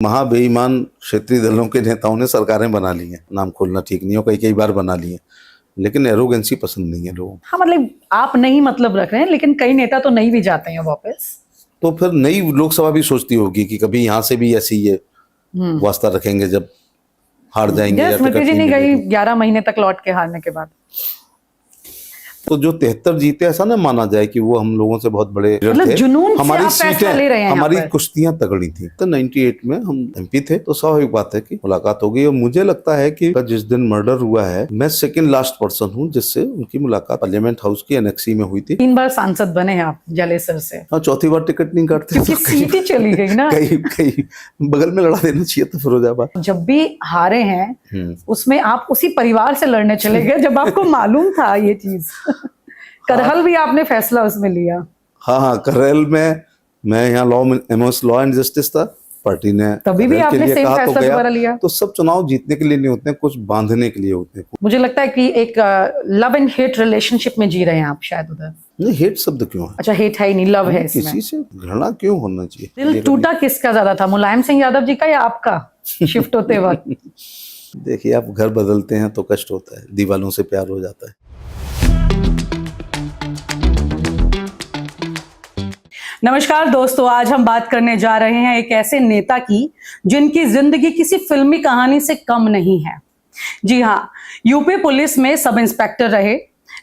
महाबेईमान क्षेत्रीय दलों के नेताओं ने सरकारें बना ली हैं। नाम खोलना ठीक नहीं हो, कई कई बार बना ली है, लेकिन एरोगेंसी पसंद नहीं है लोगों को। हाँ, मतलब आप नहीं मतलब रख रहे हैं, लेकिन कई नेता तो नहीं भी जाते हैं वापस। तो फिर नई लोकसभा भी सोचती होगी कि कभी यहाँ से भी ऐसी ये वास्ता रखेंगे जब हार जाएंगे या स्मृति टिकट जी नहीं नहीं गई मिलेगी। 11 महीने तक लौट के हारने के बाद। तो जो 73 जीते, ऐसा ना माना जाए कि वो हम लोगों से बहुत बड़े मतलब थे। जुनून से हमारी आप फैसला ले रहे हैं सीटें, हमारी यहाँ पर। कुश्तियां तगड़ी थी। तो 98 में हम एमपी थे, तो स्वाभाविक बात है कि मुलाकात हो गई। और मुझे लगता है कि जिस दिन मर्डर हुआ है, मैं सेकंड लास्ट पर्सन हूँ जिससे उनकी मुलाकात पार्लियामेंट हाउस की एनेक्सी में हुई थी। 3 बार सांसद बने हैं आप जलेसर से। हाँ, चौथी बार टिकट नहीं काटते क्योंकि सीट ही चली गई ना। कहीं कहीं बगल में लड़ा देना चाहिए था फिरोजाबाद। जब भी हारे हैं उसमें आप उसी परिवार से लड़ने चले गए जब आपको मालूम था ये चीज। करहल भी आपने फैसला उसमें लिया। हाँ, करहल में मैं यहाँ लॉ एंड जस्टिस था, पार्टी ने तभी भी करहल के आपने लिए सेम कहा तो फैसला गया। दोबारा लिया। तो सब चुनाव जीतने के लिए नहीं होते हैं, कुछ बांधने के लिए होते हैं। मुझे लगता है कि एक लव एंड हेट रिलेशनशिप में जी रहे हैं आप शायद उधर। नहीं, हेट शब्द क्यों है? अच्छा, हेट है ही नहीं, लव है इसमें। किसी से घृणा क्यों होना चाहिए? दिल टूटा किसका ज्यादा था, मुलायम सिंह यादव जी का या आपका शिफ्ट होते वक्त? देखिए, आप घर बदलते हैं तो कष्ट होता है, दीवालों से प्यार हो जाता है। नमस्कार दोस्तों, आज हम बात करने जा रहे हैं एक ऐसे नेता की जिनकी जिंदगी किसी फिल्मी कहानी से कम नहीं है। जी हाँ, यूपी पुलिस में सब इंस्पेक्टर रहे,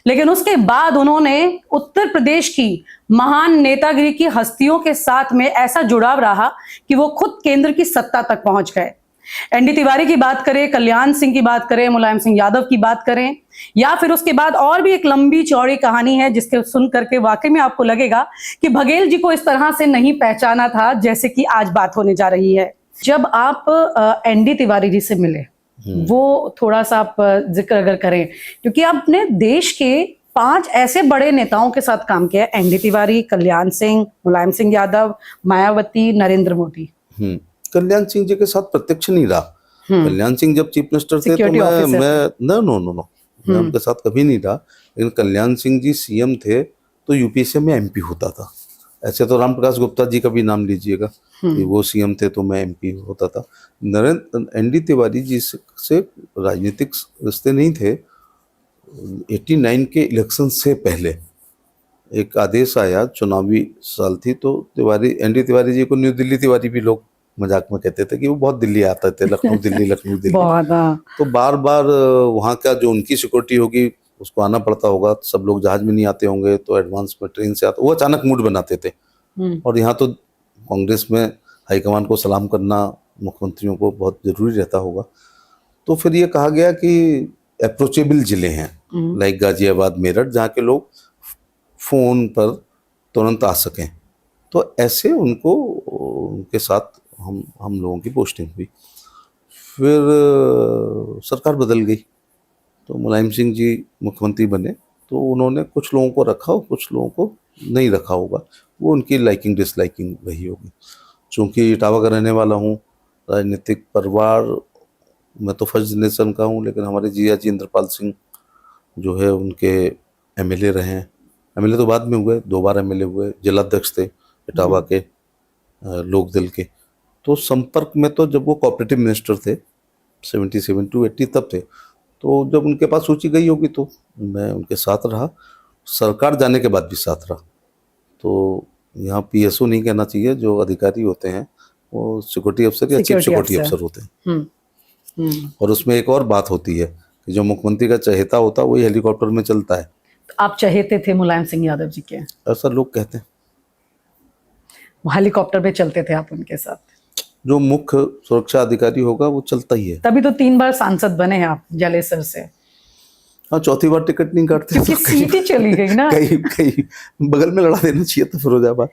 लेकिन उसके बाद उन्होंने उत्तर प्रदेश की महान नेतागिरी की हस्तियों के साथ में ऐसा जुड़ाव रहा कि वो खुद केंद्र की सत्ता तक पहुंच गए। एनडी तिवारी की बात करें, कल्याण सिंह की बात करें, मुलायम सिंह यादव की बात करें, या फिर उसके बाद और भी एक लंबी चौड़ी कहानी है जिसके सुन करके वाकई में आपको लगेगा कि बघेल जी को इस तरह से नहीं पहचाना था जैसे कि आज बात होने जा रही है। जब आप एनडी तिवारी जी से मिले, वो थोड़ा सा आप जिक्र अगर करें, क्योंकि आपने देश के 5 ऐसे बड़े नेताओं के साथ काम किया, एनडी तिवारी, कल्याण सिंह, मुलायम सिंह यादव, मायावती, नरेंद्र मोदी। कल्याण सिंह जी के साथ प्रत्यक्ष नहीं रहा। कल्याण सिंह जब चीफ मिनिस्टर थे तो मैं उनके साथ कभी नहीं रहा। लेकिन कल्याण सिंह जी सीएम थे तो यूपीएससी में एमपी होता था। ऐसे तो रामप्रकाश गुप्ता जी का भी नाम लीजिएगा कि वो सीएम थे तो मैं एमपी होता था। एनडी तिवारी जी से राजनीतिक रिश्ते नहीं थे। 89 के इलेक्शन से पहले एक आदेश आया, चुनावी साल थी, तो एनडी तिवारी जी को न्यू दिल्ली तिवारी भी लोग मजाक में कहते थे कि वो बहुत दिल्ली आते थे, लखनऊ दिल्ली लखनऊ दिल्ली। तो बार बार वहाँ का जो उनकी सिक्योरिटी होगी उसको आना पड़ता होगा, सब लोग जहाज में नहीं आते होंगे तो एडवांस में ट्रेन से आते, वो अचानक मूड बनाते थे। और यहाँ तो कांग्रेस में हाईकमान को सलाम करना मुख्यमंत्रियों को बहुत जरूरी रहता होगा। तो फिर ये कहा गया कि अप्रोचेबल जिले हैं लाइक गाजियाबाद, मेरठ, जहाँ के लोग फोन पर तुरंत आ सकें। तो ऐसे उनके साथ हम लोगों की पोस्टिंग हुई। फिर सरकार बदल गई तो मुलायम सिंह जी मुख्यमंत्री बने, तो उन्होंने कुछ लोगों को रखा और कुछ लोगों को नहीं रखा होगा, वो उनकी लाइकिंग डिसलाइकिंग रही होगी। चूँकि इटावा का रहने वाला हूँ, राजनीतिक परिवार मैं तो फर्स्ट जनरेशन का हूँ, लेकिन हमारे जिया जी इंद्रपाल सिंह जो है उनके एमएलए रहे हैं। एमएलए तो बाद में हुए, 2 बार एमएलए हुए, जिलाध्यक्ष थे इटावा के लोकदल के। तो संपर्क में तो जब वो कोऑपरेटिव मिनिस्टर थे 77 to 80 तब थे, तो जब उनके पास सूची गई होगी तो मैं उनके साथ रहा, सरकार जाने के बाद भी साथ रहा। तो यहाँ पीएसओ नहीं कहना चाहिए, जो अधिकारी होते हैं वो सिक्योरिटी अफसर या चीफ सिक्योरिटी अफसर होते हैं। और उसमें एक और बात होती है कि जो मुख्यमंत्री का चहेता होता है वही हेलीकॉप्टर में चलता है। आप चहेते थे मुलायम सिंह यादव जी के? ऐसा लोग कहते हैं। हेलीकॉप्टर पे चलते थे आप उनके साथ? जो मुख्य सुरक्षा अधिकारी होगा वो चलता ही है। तभी तो 3 बार सांसद बने हैं आप जलेसर से। हाँ, चौथी बार टिकट नहीं काटते क्योंकि सीट ही चली गई ना। कहीं बगल में लड़ा देना चाहिए था फिरोजाबाद।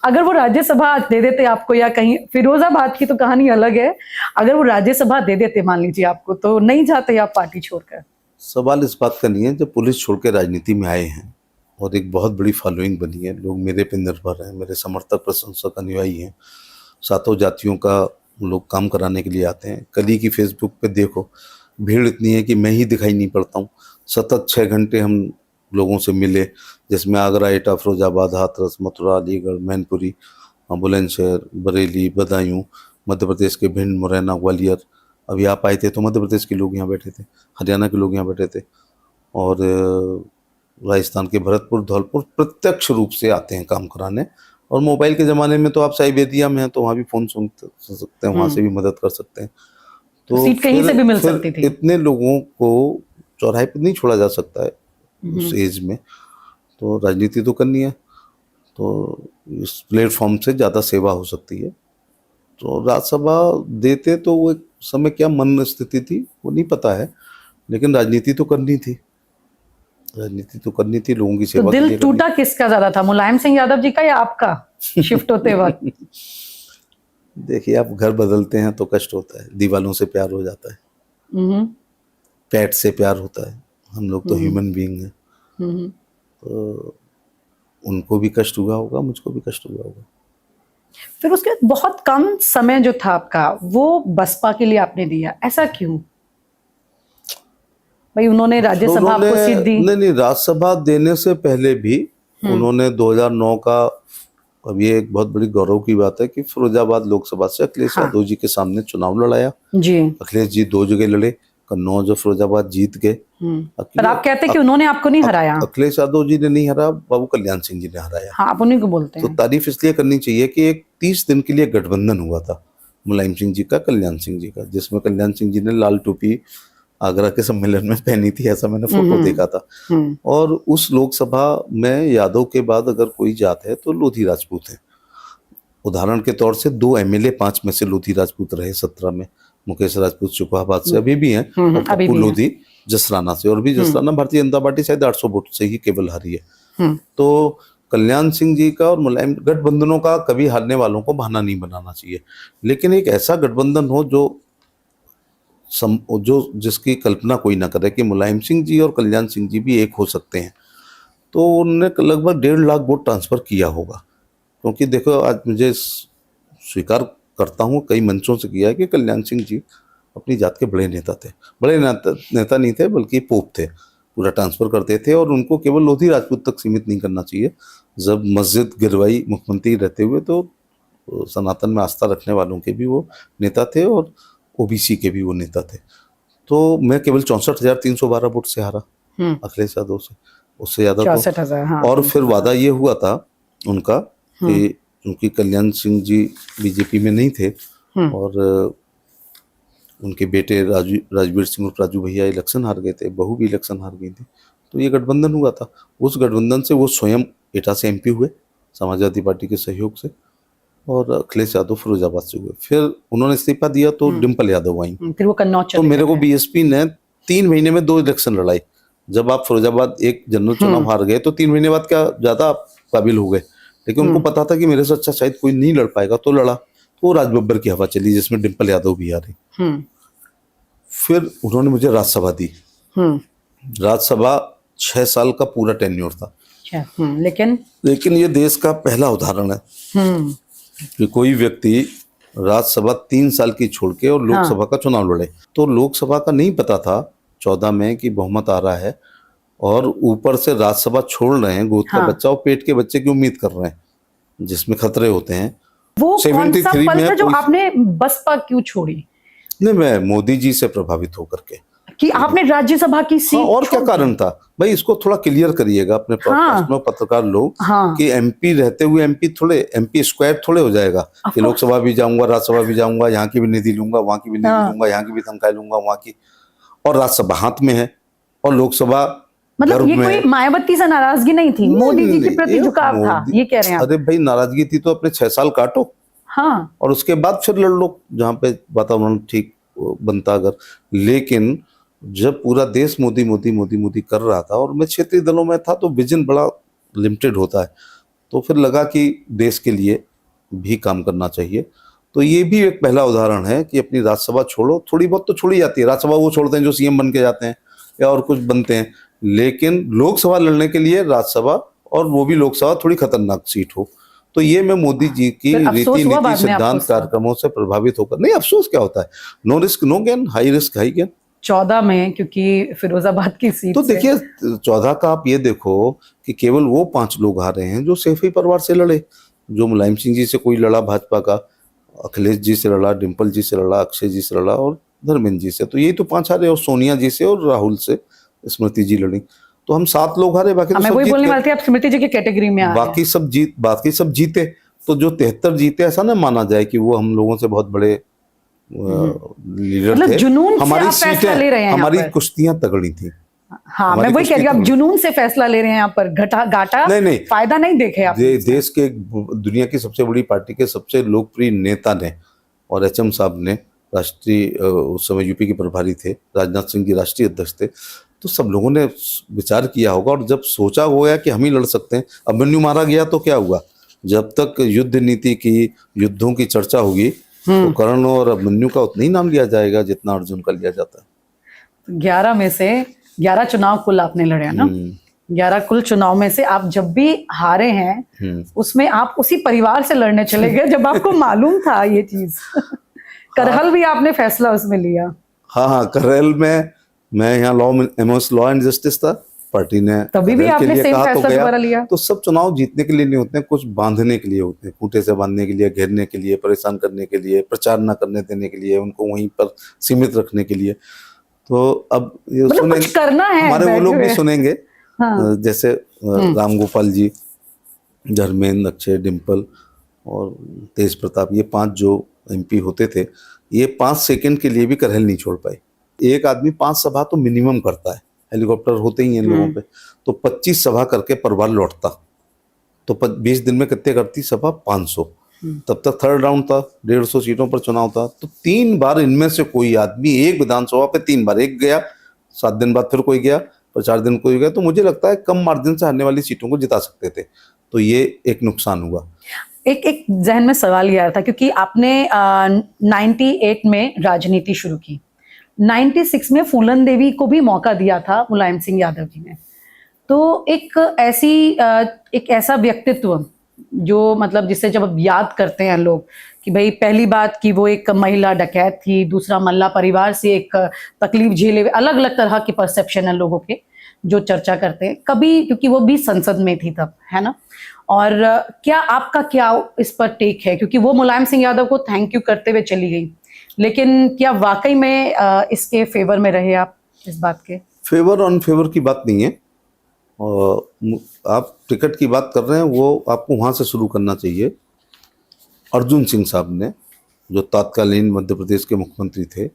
अगर वो राज्यसभा दे देते आपको, या कहीं फिरोजाबाद की तो कहानी अलग है, अगर वो राज्यसभा दे देते मान लीजिए आपको, तो नहीं जाते आप पार्टी छोड़कर? सवाल इस बात का नहीं है, जब पुलिस छोड़ के राजनीति में आए हैं और एक बहुत बड़ी फॉलोइंग बनी है, लोग मेरे पे निर्भर हैं, मेरे समर्थक प्रशंसक अनुयायी हैं, सातों जातियों का लोग काम कराने के लिए आते हैं। कल ही की फेसबुक पे देखो, भीड़ इतनी है कि मैं ही दिखाई नहीं पड़ता हूँ। सतत 6 घंटे हम लोगों से मिले, जिसमें आगरा, एटा, फिरोजाबाद, हाथरस, मथुरा, अलीगढ़, मैनपुरी, बुलंदशहर, बरेली, बदायूं, मध्य प्रदेश के भिंड, मुरैना, ग्वालियर, अभी आप आए थे तो मध्य प्रदेश के लोग यहाँ बैठे थे, हरियाणा के लोग यहाँ बैठे थे, और राजस्थान के भरतपुर, धौलपुर प्रत्यक्ष रूप से आते हैं काम कराने। और मोबाइल के ज़माने में तो आप साइबेरिया में हैं तो वहाँ भी फ़ोन सुन सकते हैं, वहाँ से भी मदद कर सकते हैं। तो सीट कहीं से भी मिल सकती थी। इतने लोगों को चौराहे पर नहीं छोड़ा जा सकता है उस एज में, तो राजनीति तो करनी है, तो इस प्लेटफॉर्म से ज़्यादा सेवा हो सकती है। तो राज्यसभा देते तो वो एक समय क्या मन स्थिति थी वो नहीं पता है, लेकिन राजनीति तो करनी थी, राजनीति तो करनी थी, लोगों की तो सेवा। दिल टूटा किसका ज्यादा था, मुलायम सिंह यादव जी का या आपका शिफ्ट होते वक्त? देखिए, आप घर बदलते हैं तो कष्ट होता है, दीवालों से प्यार हो जाता है, पेट से प्यार होता है, हम लोग तो ह्यूमन बीइंग हैं, तो उनको भी कष्ट हुआ होगा, मुझको भी कष्ट हुआ होगा। फिर उसके बाद बहुत कम समय जो था आपका वो बसपा के लिए आपने दिया, ऐसा क्यों? भाई उन्होंने राज्यसभा आपको सीट दी। नहीं, राज्यसभा देने से पहले भी उन्होंने 2009 का, अब ये एक बहुत बड़ी गौरव की बात है कि फिरोजाबाद लोकसभा से अखिलेश यादव जी के सामने चुनाव लड़ाया जी। अखिलेश जी 2 जगह लड़े, कन्नौज और फिरोजाबाद जीत गए। पर आप कहते हैं कि उन्होंने आपको नहीं हराया। अखिलेश यादव जी ने नहीं हराया, बाबू कल्याण सिंह जी ने हराया। हाँ, आप उन्हीं को बोलते हैं। तो तारीफ इसलिए करनी चाहिए कि एक 30 दिन के लिए गठबंधन हुआ था मुलायम सिंह जी का, कल्याण सिंह जी का, जिसमें कल्याण सिंह जी ने लाल टोपी आगरा के सम्मेलन में पहनी थी, ऐसा मैंने फोटो देखा था। और उस लोकसभा में यादव के बाद अगर कोई जात है तो लोधी राजपूत है। उदाहरण के तौर से 2 MLA 5 में से लोधी राजपूत रहे 17 में, मुकेश राजपूत शुकुहाबाद से अभी भी हैं, और पप्पू लोधी जसराना से, और भी जसराना भारतीय जनता पार्टी शायद 800 वोट से ही केवल हारी है। तो कल्याण सिंह जी का और मुलायम गठबंधनों का कभी हारने वालों को बहाना नहीं बनाना चाहिए, लेकिन एक ऐसा गठबंधन हो जो जिसकी कल्पना कोई ना करे कि मुलायम सिंह जी और कल्याण सिंह जी भी एक हो सकते हैं। तो उन्होंने लगभग 1.5 लाख वोट ट्रांसफर किया होगा, क्योंकि देखो आज मुझे स्वीकार करता हूँ कई मंचों से किया है कि कल्याण सिंह जी अपनी जात के बड़े नेता थे, बड़े नेता नहीं थे बल्कि पोप थे, पूरा ट्रांसफर करते थे, और उनको केवल लोधी राजपूत तक सीमित नहीं करना चाहिए। जब मस्जिद गिरवाई मुख्यमंत्री रहते हुए तो सनातन में आस्था रखने वालों के भी वो नेता थे और ओबीसी के भी वो नेता थे। तो मैं केवल 64,312 वोट से हारा अखिलेश यादव से, उससे ज्यादा 64,000। हाँ। और फिर वादा ये हुआ था उनका कि क्योंकि कल्याण सिंह जी बीजेपी में नहीं थे और उनके बेटे राजवीर सिंह और राजू भैया इलेक्शन हार गए थे, बहू भी इलेक्शन हार गई थी, तो ये गठबंधन हुआ था। उस गठबंधन से वो स्वयं एटा से MP हुए समाजवादी पार्टी के सहयोग से, और अखिलेश यादव फिरोजाबाद से हुए। फिर उन्होंने इस्तीफा दिया तो डिम्पल यादव आई, फिर वो कन्नौज तो मेरे को BSP ने 3 महीने में 2 इलेक्शन लड़ाई। जब आप फिरोजाबाद एक जनरल चुनाव हार गए तो 3 महीने बाद क्या ज्यादा काबिल हो गए, लेकिन उनको पता था कि मेरे से अच्छा शायद कोई नहीं लड़ पाएगा, तो लड़ा, तो राज बब्बर की हवा चली जिसमें डिम्पल यादव भी आ रही। फिर उन्होंने मुझे राज्यसभा दी। राज्यसभा 6 साल का पूरा टेन्योर था। लेकिन ये देश का पहला उदाहरण है कि कोई व्यक्ति राज्यसभा 3 साल की छोड़ के और लोकसभा का चुनाव लड़े। तो लोकसभा का नहीं पता था 14 में कि बहुमत आ रहा है, और ऊपर से राज्यसभा छोड़ रहे हैं, गोद का बच्चा और पेट के बच्चे की उम्मीद कर रहे हैं जिसमें खतरे होते हैं। वो कौन सा पल था जो आपने बसपा क्यों छोड़ी? नहीं, मैं मोदी जी से प्रभावित होकर के कि आपने राज्यसभा की सीट। और क्या कारण था भाई, इसको थोड़ा क्लियर करिएगा अपने पॉडकास्ट में पत्रकार लोग कि MP रहते हुए MP स्क्वायर थोड़े हो जाएगा कि लोकसभा भी जाऊंगा, राज्यसभा भी जाऊंगा, यहाँ की भी निधि लूंगा, वहां की भी निधि लूंगा, यहाँ की भी तनख्वाह लूंगा, वहां की, और राज्यसभा हाथ में है और लोकसभा मतलब ये कोई मायावती से नाराजगी नहीं थी, मोदी जी के प्रति झुकाव था, ये कह रहे हैं? अरे भाई, नाराजगी थी तो अपने 6 साल काटो, और उसके बाद फिर लड़ लो जहाँ पे वातावरण ठीक बनता अगर। लेकिन जब पूरा देश मोदी मोदी मोदी मोदी कर रहा था और मैं क्षेत्रीय दलों में था तो विजन बड़ा लिमिटेड होता है, तो फिर लगा कि देश के लिए भी काम करना चाहिए। तो ये भी एक पहला उदाहरण है कि अपनी राज्यसभा छोड़ो, थोड़ी बहुत तो छोड़ी जाती है राज्यसभा, वो छोड़ते हैं जो CM बन के जाते हैं या और कुछ बनते हैं, लेकिन लोकसभा लड़ने के लिए राज्यसभा, और वो भी लोकसभा थोड़ी खतरनाक सीट हो। तो ये मैं मोदी जी की रीति नीति सिद्धांत कार्यक्रमों से प्रभावित होकर, नहीं अफसोस क्या होता है, no risk no gain, high risk high gain. 14 में क्योंकि फिरोजाबाद की सीट तो देखिए 14 का आप ये देखो कि केवल वो 5 लोग आ रहे हैं जो सैफी परिवार से लड़े, जो मुलायम सिंह जी से कोई लड़ा भाजपा का, अखिलेश जी से लड़ा, डिम्पल जी से लड़ा, अक्षय जी से लड़ा और धर्मेंद्र जी से। तो यही तो 5 हारे, और सोनिया जी से और राहुल से स्मृति जी लड़ी। तो हम 7 लोग हारे, बाकी तो मैं सब वही जीत बोलने गए। वाली थी, आप स्मृति जी की कैटेगरी में आ रहे हैं। बाकी सब जीते। तो जो 73 जीते, ऐसा ना माना जाए कि वो हम लोगों से बहुत बड़े लीडर मतलब थे। जुनून से हमारी आप फैसला ले रहे हैं यहाँ हमारी पर। कुश्तियां तगड़ी थी। हाँ, मैं हमारी वही कह रही हूँ, आप कुश्ती जुनून से फैसला ले रहे हैं यहाँ पर, घाटा नहीं, फायदा नहीं देखे आपने इसमें। देश के दुनिया की सबसे बड़ी पार्टी के सबसे लोकप्रिय नेता ने और एचएम साहब ने, राष्ट्रीय उस समय यूपी के प्रभारी थे, राजनाथ सिंह जी राष्ट्रीय अध्यक्ष थे, तो सब लोगों ने विचार किया होगा और जब सोचा होगा कि हम ही लड़ सकते हैं। अभिमन्यु मारा गया तो क्या हुआ? जब तक युद्ध नीति की, युद्धों की चर्चा होगी तो कर्ण और अभिमन्यु का उतना ही नाम लिया जाएगा जितना अर्जुन का लिया जाता है। 11 में से 11 चुनाव कुल आपने लड़े हैं ना? 11 कुल चुनाव में से आप जब भी हारे हैं उसमें आप उसी परिवार से लड़ने चले गए जब आपको मालूम था ये चीज। करहल भी आपने फैसला उसमें लिया। हाँ, करहल में मैं यहाँ लॉ एंड जस्टिस था, पार्टी ने तभी भी करहल के आपने लिए सेम कहा तो फैसला गया। दोबारा लिया। तो सब चुनाव जीतने के लिए नहीं होते हैं, कुछ बांधने के लिए होते हैं, खूंटे से बांधने के लिए, घेरने के लिए, परेशान करने के लिए, प्रचार न करने देने के लिए, उनको वहीं पर सीमित रखने के लिए। तो अब ये मतलब कुछ करना है, हमारे वो लोग भी सुनेंगे। हाँ। जैसे राम गोपाल जी, धर्मेंद्र, अक्षय, डिम्पल और तेज प्रताप, ये 5 जो एमपी होते थे, ये 5 सेकंड के लिए भी करहल नहीं छोड़ पाए। एक आदमी 5 सभा तो मिनिमम करता है, हेलीकॉप्टर होते ही हैं लोगों पे, तो 25 सभा करके पर बार लौटता। तो 20 दिन में कितने करती सभा? 500। तब तक थर्ड राउंड था, 150 सीटों पर चुनाव था। तो 3 बार इनमें से कोई आदमी एक विधानसभा पे 3 बार, एक गया, 7 दिन बाद फिर कोई गया, और 4 दिन कोई गया। तो मुझे लगता है कम मार्जिन से हारने वाली सीटों को जिता सकते थे। तो ये एक नुकसान हुआ। एक जहन में सवाल ये आया था, क्योंकि आपने 98 में राजनीति शुरू की, 96 में फूलन देवी को भी मौका दिया था मुलायम सिंह यादव जी ने। तो एक ऐसा व्यक्तित्व जो, मतलब जिसे जब अब याद करते हैं लोग कि भाई पहली बात कि वो एक महिला डकैत थी, दूसरा मल्ला परिवार से एक तकलीफ झेले हुए, अलग अलग तरह की परसेप्शन है लोगों के जो चर्चा करते हैं कभी, क्योंकि वो भी संसद में थी तब, है ना? और क्या इस पर टेक है? क्योंकि वो मुलायम सिंह यादव को थैंक यू करते हुए चली गई, लेकिन क्या वाकई में इसके फेवर में रहे आप? इस बात के फेवर ऑन फेवर की बात नहीं है। आप टिकट की बात कर रहे हैं, वो आपको वहाँ से शुरू करना चाहिए। अर्जुन सिंह साहब ने, जो तत्कालीन मध्य प्रदेश के मुख्यमंत्री थे,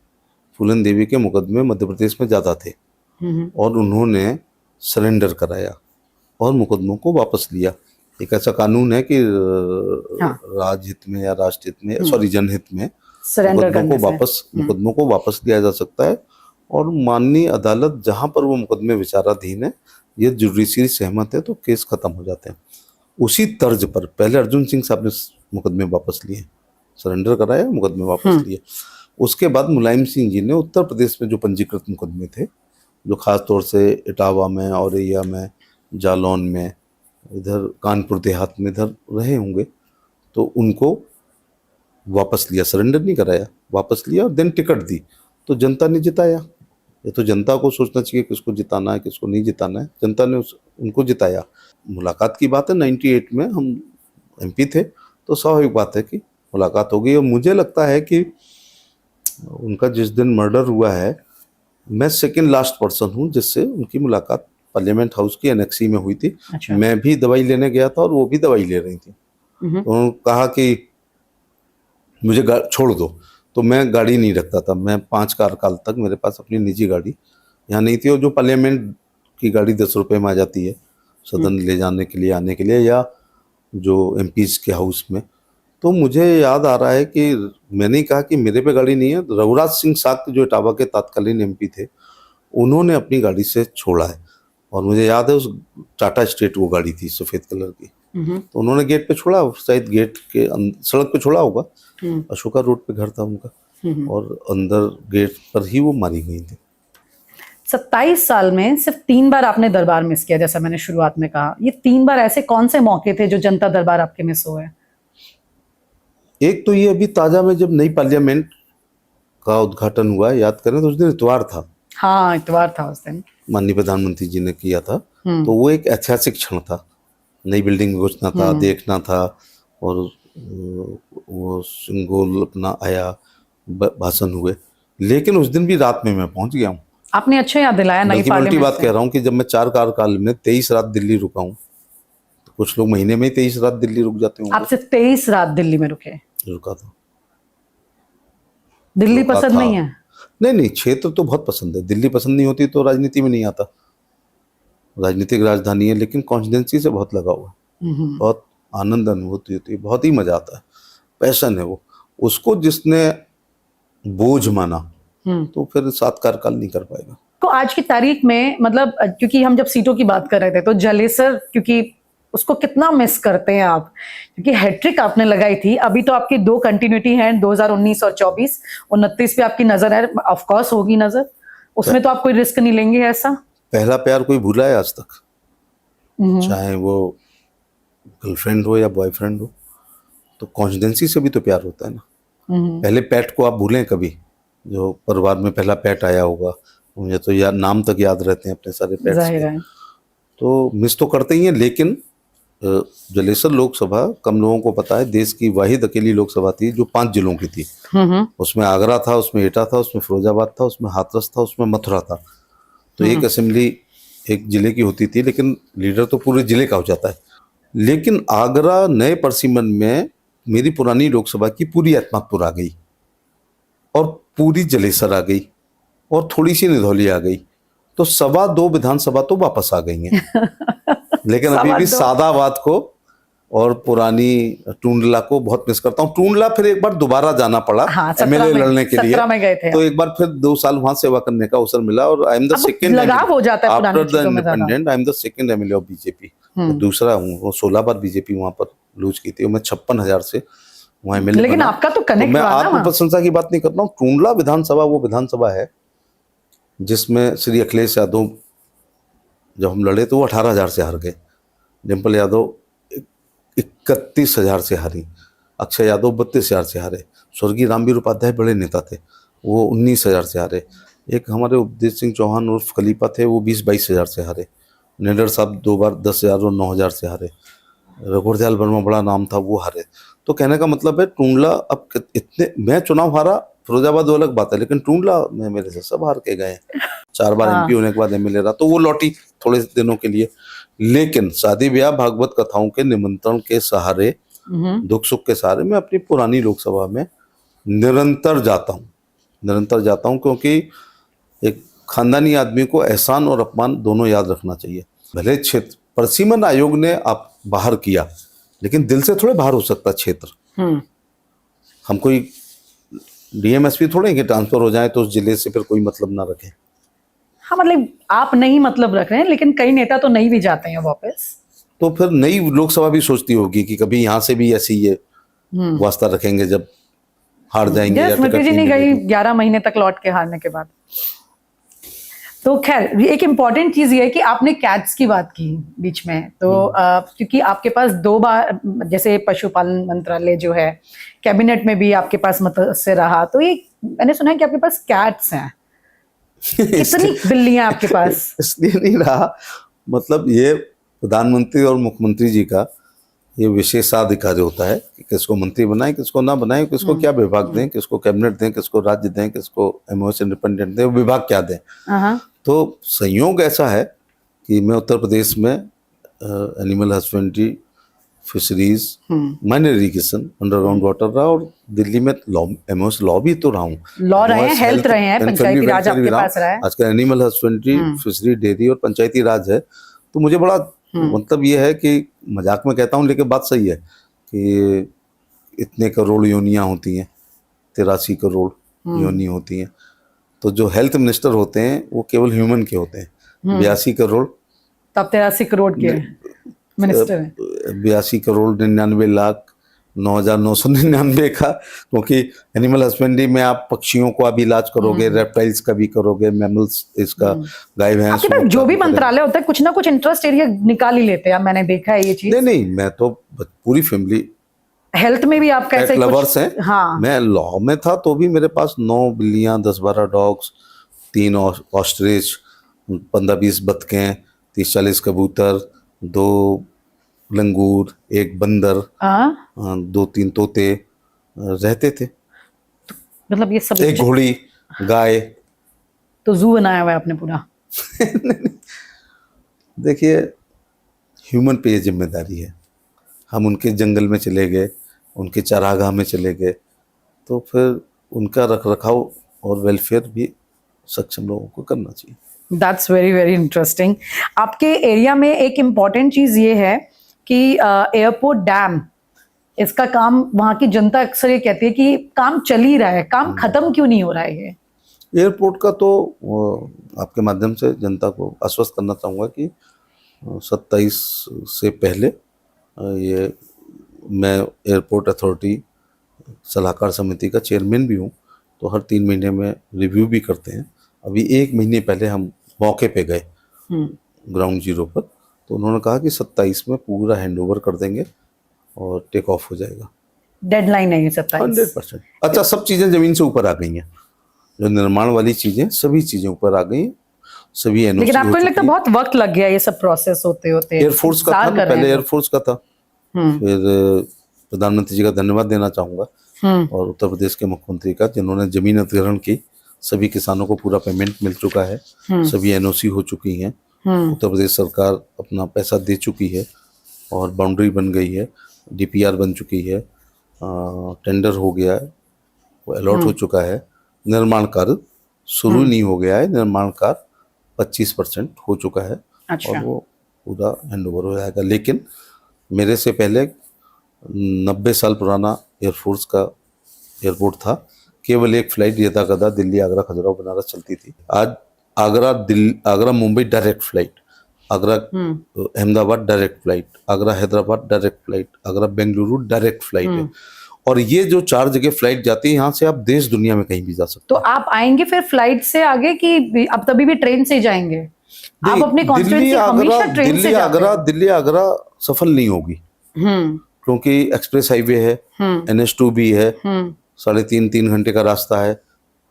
फूलन देवी के मुकदमे मध्य प्रदेश में ज़्यादा थे और उन्होंने सरेंडर कराया और मुकदमों को वापस लिया। एक ऐसा कानून है कि राजहित में या राष्ट्रहित में, सॉरी, जनहित में मुकदमों को वापस लिया जा सकता है। और माननीय अदालत जहां पर वो मुकदमे विचाराधीन है, ये जुडिशरी सहमत है, तो केस खत्म हो जाते हैं। उसी तर्ज पर पहले अर्जुन सिंह साहब ने मुकदमे वापस लिए, सरेंडर कराया, मुकदमे वापस लिए। उसके बाद मुलायम सिंह जी ने उत्तर प्रदेश में जो पंजीकृत मुकदमे थे, जो खास तौर से इटावा में, औरैया में, जालौन में, इधर कानपुर देहात में इधर रहे होंगे, तो उनको वापस लिया, सरेंडर नहीं कराया, वापस लिया और देन टिकट दी। तो जनता ने जिताया। ये तो जनता को सोचना चाहिए किसको जिताना है, किसको नहीं जिताना है। जनता ने उनको जिताया। मुलाकात की बात है, 98 में हम एमपी थे, तो स्वाभाविक बात है कि मुलाकात हो गई। और मुझे लगता है कि उनका जिस दिन मर्डर हुआ है, मैं सेकेंड लास्ट पर्सन हूँ जिससे उनकी मुलाकात पार्लियामेंट हाउस की एनेक्सी में हुई थी। अच्छा। मैं भी दवाई लेने गया था और वो भी दवाई ले रही थी। तो उन्होंने कहा कि मुझे छोड़ दो, तो मैं गाड़ी नहीं रखता था। मैं 5 कार्यकाल तक मेरे पास अपनी निजी गाड़ी यहाँ नहीं थी, और जो पार्लियामेंट की गाड़ी 10 रुपये में आ जाती है सदन ले जाने के लिए, आने के लिए, या जो एमपीज के हाउस में। तो मुझे याद आ रहा है कि मैंने कहा कि मेरे पे गाड़ी नहीं है, रघुराज सिंह साक्य जो इटावा के तत्कालीन एमपी थे, उन्होंने अपनी गाड़ी से छोड़ा है। और मुझे याद है उस टाटा स्ट्रेट वो गाड़ी थी सफ़ेद कलर की, तो उन्होंने गेट पे छोड़ा, शायद गेट के सड़क पे छोड़ा होगा, अशोका रोड पे घर था उनका, और अंदर गेट पर ही वो मारी गई थी। 27 साल में सिर्फ 3 बार आपने दरबार मिस किया, जैसा मैंने शुरुआत में कहा। ये 3 बार ऐसे कौन से मौके थे जो जनता दरबार आपके मिस हुए? एक तो ये अभी ताजा में जब नई पार्लियामेंट का उद्घाटन हुआ, याद करें तो उस दिन इतवार था। हाँ, इतवार था उस दिन, माननीय प्रधानमंत्री जी ने किया था। तो वो एक ऐतिहासिक क्षण था। नई बिल्डिंग घुसना था, देखना था, और वो सिंगोल अपना आया, भाषण हुए, लेकिन उस दिन भी रात में मैं पहुंच गया हूँ। आपने अच्छा याद दिलाया, नई बल्कि मैं उल्टी पार्लियामेंट बात से। कह रहा हूँ कि जब मैं 4 कार्यकाल में 23 रात दिल्ली रुका हूँ, तो कुछ लोग महीने में ही 23 रात दिल्ली रुक जाते होंगे। आप सिर्फ 23 रात दिल्ली में रुके? रुका था। दिल्ली रुका पसंद था। नहीं है? नहीं नहीं, क्षेत्र तो बहुत पसंद है। दिल्ली पसंद नहीं होती तो राजनीति में नहीं आता। राजनीतिक राजधानी है, लेकिन कॉन्स्टिट्यूंसी से बहुत लगा हुआ है। बहुत आनंद अनुभूति होती है, बहुत ही मजा आता है। पैशन है वो। उसको जिसने बोझ माना तो फिर 7 कार्यकाल नहीं कर पाएगा। तो आज की तारीख में मतलब क्योंकि हम जब सीटों की बात कर रहे थे तो जलेसर, क्योंकि उसको कितना मिस करते हैं आप? क्योंकि हैट्रिक आपने लगाई थी, अभी तो आपकी 2 कंटिन्यूटी हैं, 2019 और 24। 29 पे आपकी नजर है, ऑफ कोर्स होगी नजर, उसमें तो आप कोई रिस्क नहीं लेंगे ऐसा? पहला प्यार कोई भूला है आज तक? चाहे वो गर्लफ्रेंड हो या बॉयफ्रेंड हो, तो कॉन्स्टिट्यूंसी से भी तो प्यार होता है ना। पहले पैट को आप भूलें कभी? जो परिवार में पहला पैट आया होगा, मुझे तो याद, नाम तक याद रहते हैं अपने सारे पैट्स जाहिर के। है। तो मिस तो करते ही हैं, लेकिन जलेसर लोकसभा, कम लोगों को पता है, देश की वाहिद अकेली लोकसभा थी जो 5 जिलों की थी। उसमें आगरा था, उसमें एटा था, उसमें फिरोजाबाद था, उसमें हाथरस था, उसमें मथुरा था। तो एक असेंबली एक जिले की होती थी, लेकिन लीडर तो पूरे जिले का हो जाता है। लेकिन आगरा नए परसिमन में मेरी पुरानी लोकसभा की पूरी अहमदपुर आ गई, और पूरी जलेसर आ गई, और थोड़ी सी निधौली आ गई। तो 2.25 विधानसभा तो वापस आ गई हैं। लेकिन अभी भी 2.25 सादाबाद को और पुरानी टूंडला को बहुत मिस करता हूँ। टूंडला फिर एक बार दोबारा जाना पड़ा हाँ, 17 एमएलए में, लड़ने के लिए, 17 में गए थे तो एक बार फिर 2 साल वहां सेवा करने का अवसर मिला, और आई एम द अब सेकंड लगाव हो जाता है पुरानी आफ्टर द चीजों में ज्यादा। Independent, I am the second MLA of BJP. दूसरा हूँ। वो 16 बार बीजेपी वहां पर लूज की थी, और मैं 56,000 से वहां एमएलए लेकिन बना। आपका तो कनेक्ट मैं हुआ ना आत्म वहाँ। प्रशंसा की बात नहीं कर रहा हूँ। टूंडला विधानसभा वो विधानसभा है जिसमें श्री अखिलेश यादव, जब हम लड़े तो वो 18,000 से हार गए। डिम्पल यादव 31,000 से हारी। अक्षय यादव 32,000 से हारे। स्वर्गीय रामवीर उपाध्याय बड़े नेता थे, वो 19,000 से हारे। एक हमारे उपदेश सिंह चौहान उर्फ खलीफा थे, वो 20-22,000 से हारे। निडर साहब 2 बार 10,000 और 9,000 से हारे। रघुवरदयाल वर्मा बड़ा नाम था, वो हारे। तो कहने का मतलब है टूंडला अब इतने, मैं चुनाव हारा, फिरोजाबाद वो अलग बात है, लेकिन टूंडला में मेरे से सब हार के गए। 4 बार एमपी होने के बाद एमएलए रहा, तो वो लौटी थोड़े दिनों के लिए। लेकिन शादी ब्याह भागवत कथाओं के निमंत्रण के सहारे, दुख सुख के सहारे मैं अपनी पुरानी लोकसभा में निरंतर जाता हूँ, क्योंकि एक खानदानी आदमी को एहसान और अपमान दोनों याद रखना चाहिए। भले क्षेत्र परसिमन आयोग ने आप बाहर किया, लेकिन दिल से थोड़े बाहर हो सकता क्षेत्र। हम कोई डीएमएसपी थोड़े कि ट्रांसफर हो जाए तो उस जिले से फिर कोई मतलब ना रखें। हाँ, मतलब आप नहीं मतलब रख रहे हैं, लेकिन कई नेता तो नहीं भी जाते हैं वापस। तो फिर नई लोकसभा भी सोचती होगी कि कभी यहाँ से भी ऐसी ये वास्ता रखेंगे जब हार जाएंगे या स्मृति टिकट जी नहीं नहीं गई मिलेगी। 11 महीने तक लौट के हारने के बाद। तो खैर, एक इम्पॉर्टेंट चीज ये है कि आपने कैट्स की बात की बीच में, तो क्योंकि आपके पास 2 बार, जैसे पशुपालन मंत्रालय जो है, कैबिनेट में भी आपके पास मत्स्य रहा, तो ये मैंने सुना है कि आपके पास कैट्स हैं। कितनी बिल्लियां आपके पास? इसलिए नहीं रहा, मतलब ये प्रधानमंत्री और मुख्यमंत्री जी का ये विशेषाधिकार होता है कि किसको मंत्री बनाएं, किसको ना बनाएं, किसको क्या विभाग दें, किसको कैबिनेट दें, किसको राज्य दें, किसको एमओएस इंडिपेंडेंट दें, विभाग क्या दें। तो संयोग ऐसा है कि मैं उत्तर प्रदेश में animal husbandry, fisheries, minor irrigation, underground water रहा, और दिल्ली में लॉ, एमओएस लॉ भी तो रहा हूँ। लॉ रहे हैं, हेल्थ रहे हैं, पंचायती राज आपके पास रहा है। आजकल एनिमल हस्बेंड्री, फिशरी, डेयरी और पंचायती राज है। तो मुझे बड़ा मतलब ये है कि मजाक में कहता हूँ, लेकिन बात सही है कि इतने करोड़ योनियां होती हैं, 83 करोड़ योनि होती हैं। तो जो हेल्थ मिनिस्टर होते हैं वो केवल ह्यूमन के होते हैं। 82 करोड़, तब 83 करोड़ के मिनिस्टर हैं। 82 करोड़ 99 लाख 9,999 का, क्योंकि एनिमल हस्बेंड्री में आप पक्षियों को भी इलाज करोगे, रेप्टाइल्स का भी करोगे, मैमल्स, इसका गाय भैंस। आपके पास जो भी मंत्रालय होता है, कुछ ना कुछ इंटरेस्ट एरिया निकाल ही लेते हैं, मैंने देखा है ये चीज। नहीं, मैं तो पूरी फैमिली, हेल्थ में भी आपका ऐसा ही लवर्स कुछ? हैं। हाँ, मैं लॉ में था तो भी मेरे पास 9 बिल्लियां, 10-12 डॉग्स, 3 ऑस्ट्रिच, 15-20 बतखें, 30-40 कबूतर, 2 लंगूर, एक बंदर, हाँ, 2-3 तोते रहते थे, मतलब ये सब एक घोड़ी, गाय। तो जू बनाया हुआ है आपने पूरा। देखिए, ह्यूमन पे ये जिम्मेदारी है। हम उनके जंगल में चले गए, उनके चारागाह में चले गए, तो फिर उनका रख रखाव और वेलफेयर भी सक्षम लोगों को करना चाहिए। That's very very interesting. आपके एरिया में एक इम्पॉर्टेंट चीज ये है कि एयरपोर्ट डैम, इसका काम वहां की जनता अक्सर ये कहती है कि काम चल ही रहा है, काम खत्म क्यों नहीं हो रहा है ये? एयरपोर्ट का तो आपके माध्यम से जनता को आश्वस्त करना चाहूँगा कि 27 से पहले ये मैं एयरपोर्ट अथॉरिटी सलाहकार समिति का चेयरमैन भी हूँ, तो हर 3 महीने में रिव्यू भी करते हैं। अभी 1 महीने पहले हम मौके पे गए ग्राउंड जीरो पर, तो उन्होंने कहा कि 27 में पूरा हैंडओवर कर देंगे और टेक ऑफ हो जाएगा। डेडलाइन है ये 27। 100%। अच्छा, सब चीज़ें ज़मीन से ऊपर आ गई हैं, जो निर्माण वाली चीज़ें सभी चीज़ें ऊपर आ गई हैं, सभी एनओसी लेकिन आपको हो नहीं चुकी लगता हैं। बहुत वक्त लग गया ये सब प्रोसेस होते होते? एयरफोर्स का था इंतजार ना, कर रहे पहले हैं एयरफोर्स का था। फिर प्रधानमंत्री जी का धन्यवाद देना चाहूँगा, और उत्तर प्रदेश के मुख्यमंत्री का, जिन्होंने जमीन अधिग्रहण की। सभी किसानों को पूरा पेमेंट मिल चुका है, सभी एनओसी हो चुकी हैं, उत्तर प्रदेश सरकार अपना पैसा दे चुकी है और बाउंड्री बन गई है, डीपीआर बन चुकी है, टेंडर हो गया है, वो अलॉट हो चुका है। निर्माण कार्य शुरू नहीं हो गया है, निर्माण कार्य 25% हो चुका है। अच्छा। और वो पूरा हैंडओवर हो जाएगा। लेकिन मेरे से पहले 90 साल पुराना एयरफोर्स का एयरपोर्ट था, केवल एक फ्लाइट यदा कदा दिल्ली, आगरा, खजुराहो, बनारस चलती थी। आज Agra Mumbai direct flight, Agra Ahmedabad direct flight, Agra Hyderabad direct flight, Agra Bengaluru direct flight है। और ये जो 4 जगह फ्लाइट जाती है, यहाँ से आप देश दुनिया में कहीं भी जा सकते तो आप आएंगे फिर फ्लाइट से आगे कि अब तभी भी ट्रेन से ही जाएंगे? आप अपनी कॉन्स्टिट्यूएंसी हमेशा ट्रेन से जाते हैं? दिल्ली आगरा सफल नहीं होगी, क्योंकि एक्सप्रेस हाईवे है, NH2 भी है, 3.5-3 घंटे का रास्ता है,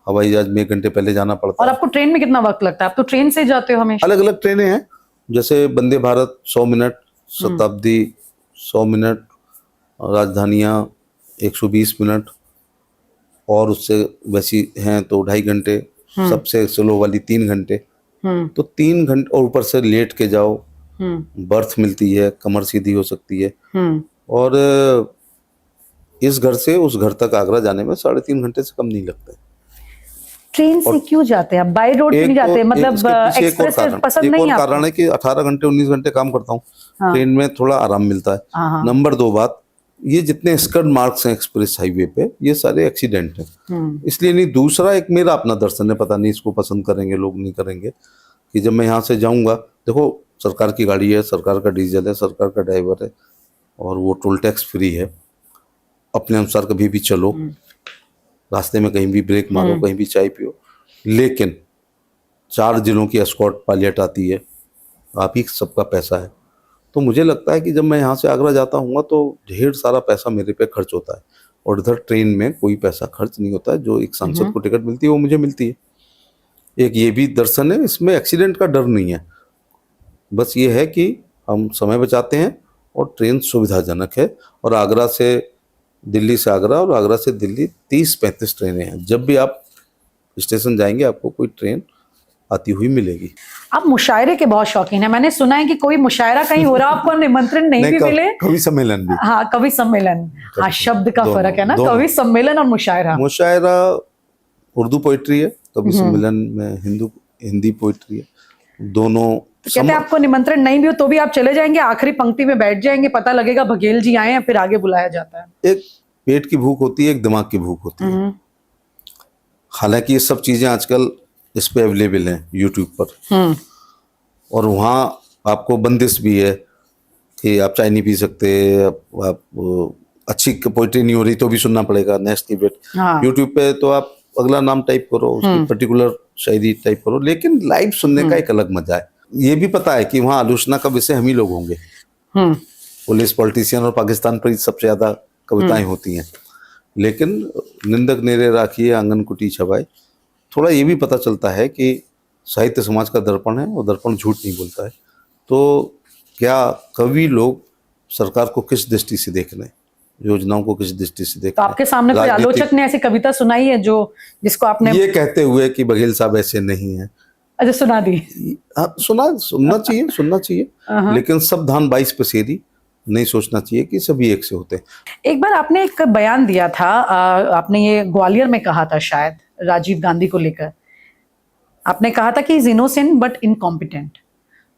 हवाई जहाज में 1 घंटे पहले जाना पड़ता और है। आपको ट्रेन में कितना वक्त लगता है? आप तो ट्रेन से जाते हो हमेशा। अलग अलग ट्रेनें हैं, जैसे वंदे भारत 100 मिनट, शताब्दी 100 मिनट, राजधानियाँ 120 मिनट, और उससे वैसी हैं तो 2.5 घंटे, सबसे स्लो वाली 3 घंटे। तो 3 घंटे, और ऊपर से लेट के जाओ, बर्थ मिलती है, कमर सीधी हो सकती है। और इस घर से उस घर तक आगरा जाने में 3.5 घंटे से कम नहीं लगता है। ट्रेन से क्यों जाते हैं? बाय रोड क्यों नहीं जाते? मतलब एक्सप्रेस पसंद नहीं है आपको? कारण है कि 18 घंटे 19 घंटे काम करता हूँ, ट्रेन में थोड़ा आराम मिलता है। नंबर 2 बात, ये जितने स्कड मार्क्स हैं एक्सप्रेस हाईवे पे, ये सारे एक्सीडेंट हैं, इसलिए नहीं। दूसरा एक मेरा अपना दर्शन है, पता नहीं इसको पसंद करेंगे लोग नहीं करेंगे, कि जब मैं यहाँ से जाऊँगा, देखो सरकार की गाड़ी है, सरकार का डीजल है, सरकार का ड्राइवर है, और वो टोल टैक्स फ्री है। अपने अनुसार कभी भी चलो, रास्ते में कहीं भी ब्रेक मारो, कहीं भी चाय पियो, लेकिन 4 जिलों की एस्कॉर्ट पायलट आती है, आप ही सबका पैसा है। तो मुझे लगता है कि जब मैं यहाँ से आगरा जाता हूँ तो ढेर सारा पैसा मेरे पे खर्च होता है, और इधर ट्रेन में कोई पैसा खर्च नहीं होता है। जो एक सांसद को टिकट मिलती है वो मुझे मिलती है। एक ये भी दर्शन है, इसमें एक्सीडेंट का डर नहीं है। बस ये है कि हम समय बचाते हैं और ट्रेन सुविधाजनक है। और आगरा से दिल्ली से आगरा और आगरा से दिल्ली 30-35 ट्रेनें हैं। जब भी आप स्टेशन जाएंगे आपको कोई ट्रेन आती हुई मिलेगी। आप मुशायरे के बहुत शौकीन है, मैंने सुना है कि कोई मुशायरा कहीं हो रहा, आपको निमंत्रण नहीं भी मिले? कवि सम्मेलन भी। हाँ, कवि सम्मेलन। हाँ, शब्द का फर्क है ना, कवि सम्मेलन और मुशायरा। मुशायरा उर्दू पोइट्री है, कवि सम्मेलन में हिंदी पोइट्री है, दोनों। तो कहते हैं आपको निमंत्रण नहीं भी हो तो भी आप चले जाएंगे, आखिरी पंक्ति में बैठ जाएंगे, पता लगेगा बघेल जी आए हैं, फिर आगे बुलाया जाता है। एक पेट की भूख होती है, एक दिमाग की भूख होती है। हालांकि ये सब चीजें आजकल इस पे अवेलेबल हैं यूट्यूब पर, और वहाँ आपको बंदिश भी है कि आप चाय नहीं पी सकते, आप अच्छी पोइट्री नहीं हो रही तो भी सुनना पड़ेगा नेक्स्ट डिबेट। यूट्यूब पे तो आप अगला नाम टाइप करो, उसकी पर्टिकुलर शायरी टाइप करो, लेकिन लाइव सुनने का एक अलग मजा है। ये भी पता है कि वहाँ आलोचना का विषय हम ही लोग होंगे, पुलिस, पॉलिटिशियन और पाकिस्तान पर सबसे ज्यादा कविताएं होती हैं, लेकिन निंदक नेरे राखिए आंगन कुटी छबाई। थोड़ा ये भी पता चलता है कि साहित्य समाज का दर्पण है और दर्पण झूठ नहीं बोलता है। तो क्या कवि लोग सरकार को किस दृष्टि से देखना है, योजनाओं को किस दृष्टि से तो देखना है। आपके सामने कोई आलोचक ने ऐसी कविता सुनाई है जो जिसको आपने ये कहते हुए कि बघेल साहब ऐसे नहीं है। अच्छा सुना दी? हाँ, सुनना चाहिए लेकिन सब धान 22 पसेरी नहीं सोचना चाहिए कि सभी एक से होते हैं। एक बार आपने एक बयान दिया था, आपने ये ग्वालियर में कहा था शायद, राजीव गांधी को लेकर आपने कहा था कि इज इनोसेंट बट इनकॉम्पिटेंट।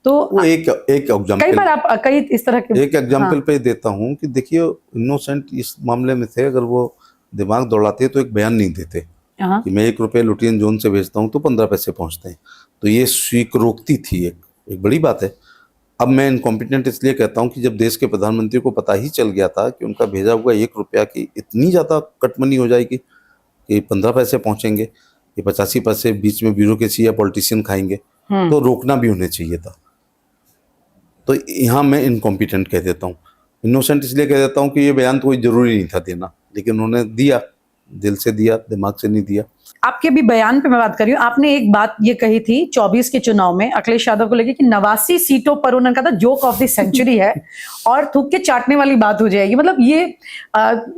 तो वो एक एग्जाम्पल, कई बार आप कई इस तरह के एक एग्जाम्पल पे देता हूँ कि देखिए इनोसेंट इस मामले में थे, अगर वो दिमाग दौड़ाते तो एक बयान नहीं देते हाँ, कि मैं 1 रुपये लुटियन जोन से भेजता हूँ तो 15 पैसे पहुंचते हैं। तो ये स्वीकारोक्ति थी, एक बड़ी बात है। अब मैं इनकॉम्पिटेंट इसलिए कहता हूँ कि जब देश के प्रधानमंत्री को पता ही चल गया था कि उनका भेजा हुआ 1 रुपया की इतनी ज़्यादा कटमनी हो जाएगी कि 15 पैसे पहुंचेंगे, ये 85 पैसे बीच में ब्यूरोक्रेसी या पॉलिटिशियन खाएंगे, तो रोकना भी उन्हें चाहिए था। तो यहाँ मैं इनकॉम्पिटेंट कह देता हूँ। इनोसेंट इसलिए कह देता हूँ कि ये बयान तो कोई ज़रूरी नहीं था देना, लेकिन उन्होंने दिया, दिल से दिया, दिमाग से नहीं दिया। आपके भी बयान पे मैं बात कर रही हूँ। आपने एक बात ये कही थी 24 के चुनाव में अखिलेश यादव को लेकर कि 89 सीटों पर उन्होंने कहा था जोक ऑफ द सेंचुरी है और थूक के चाटने वाली बात हो जाएगी। मतलब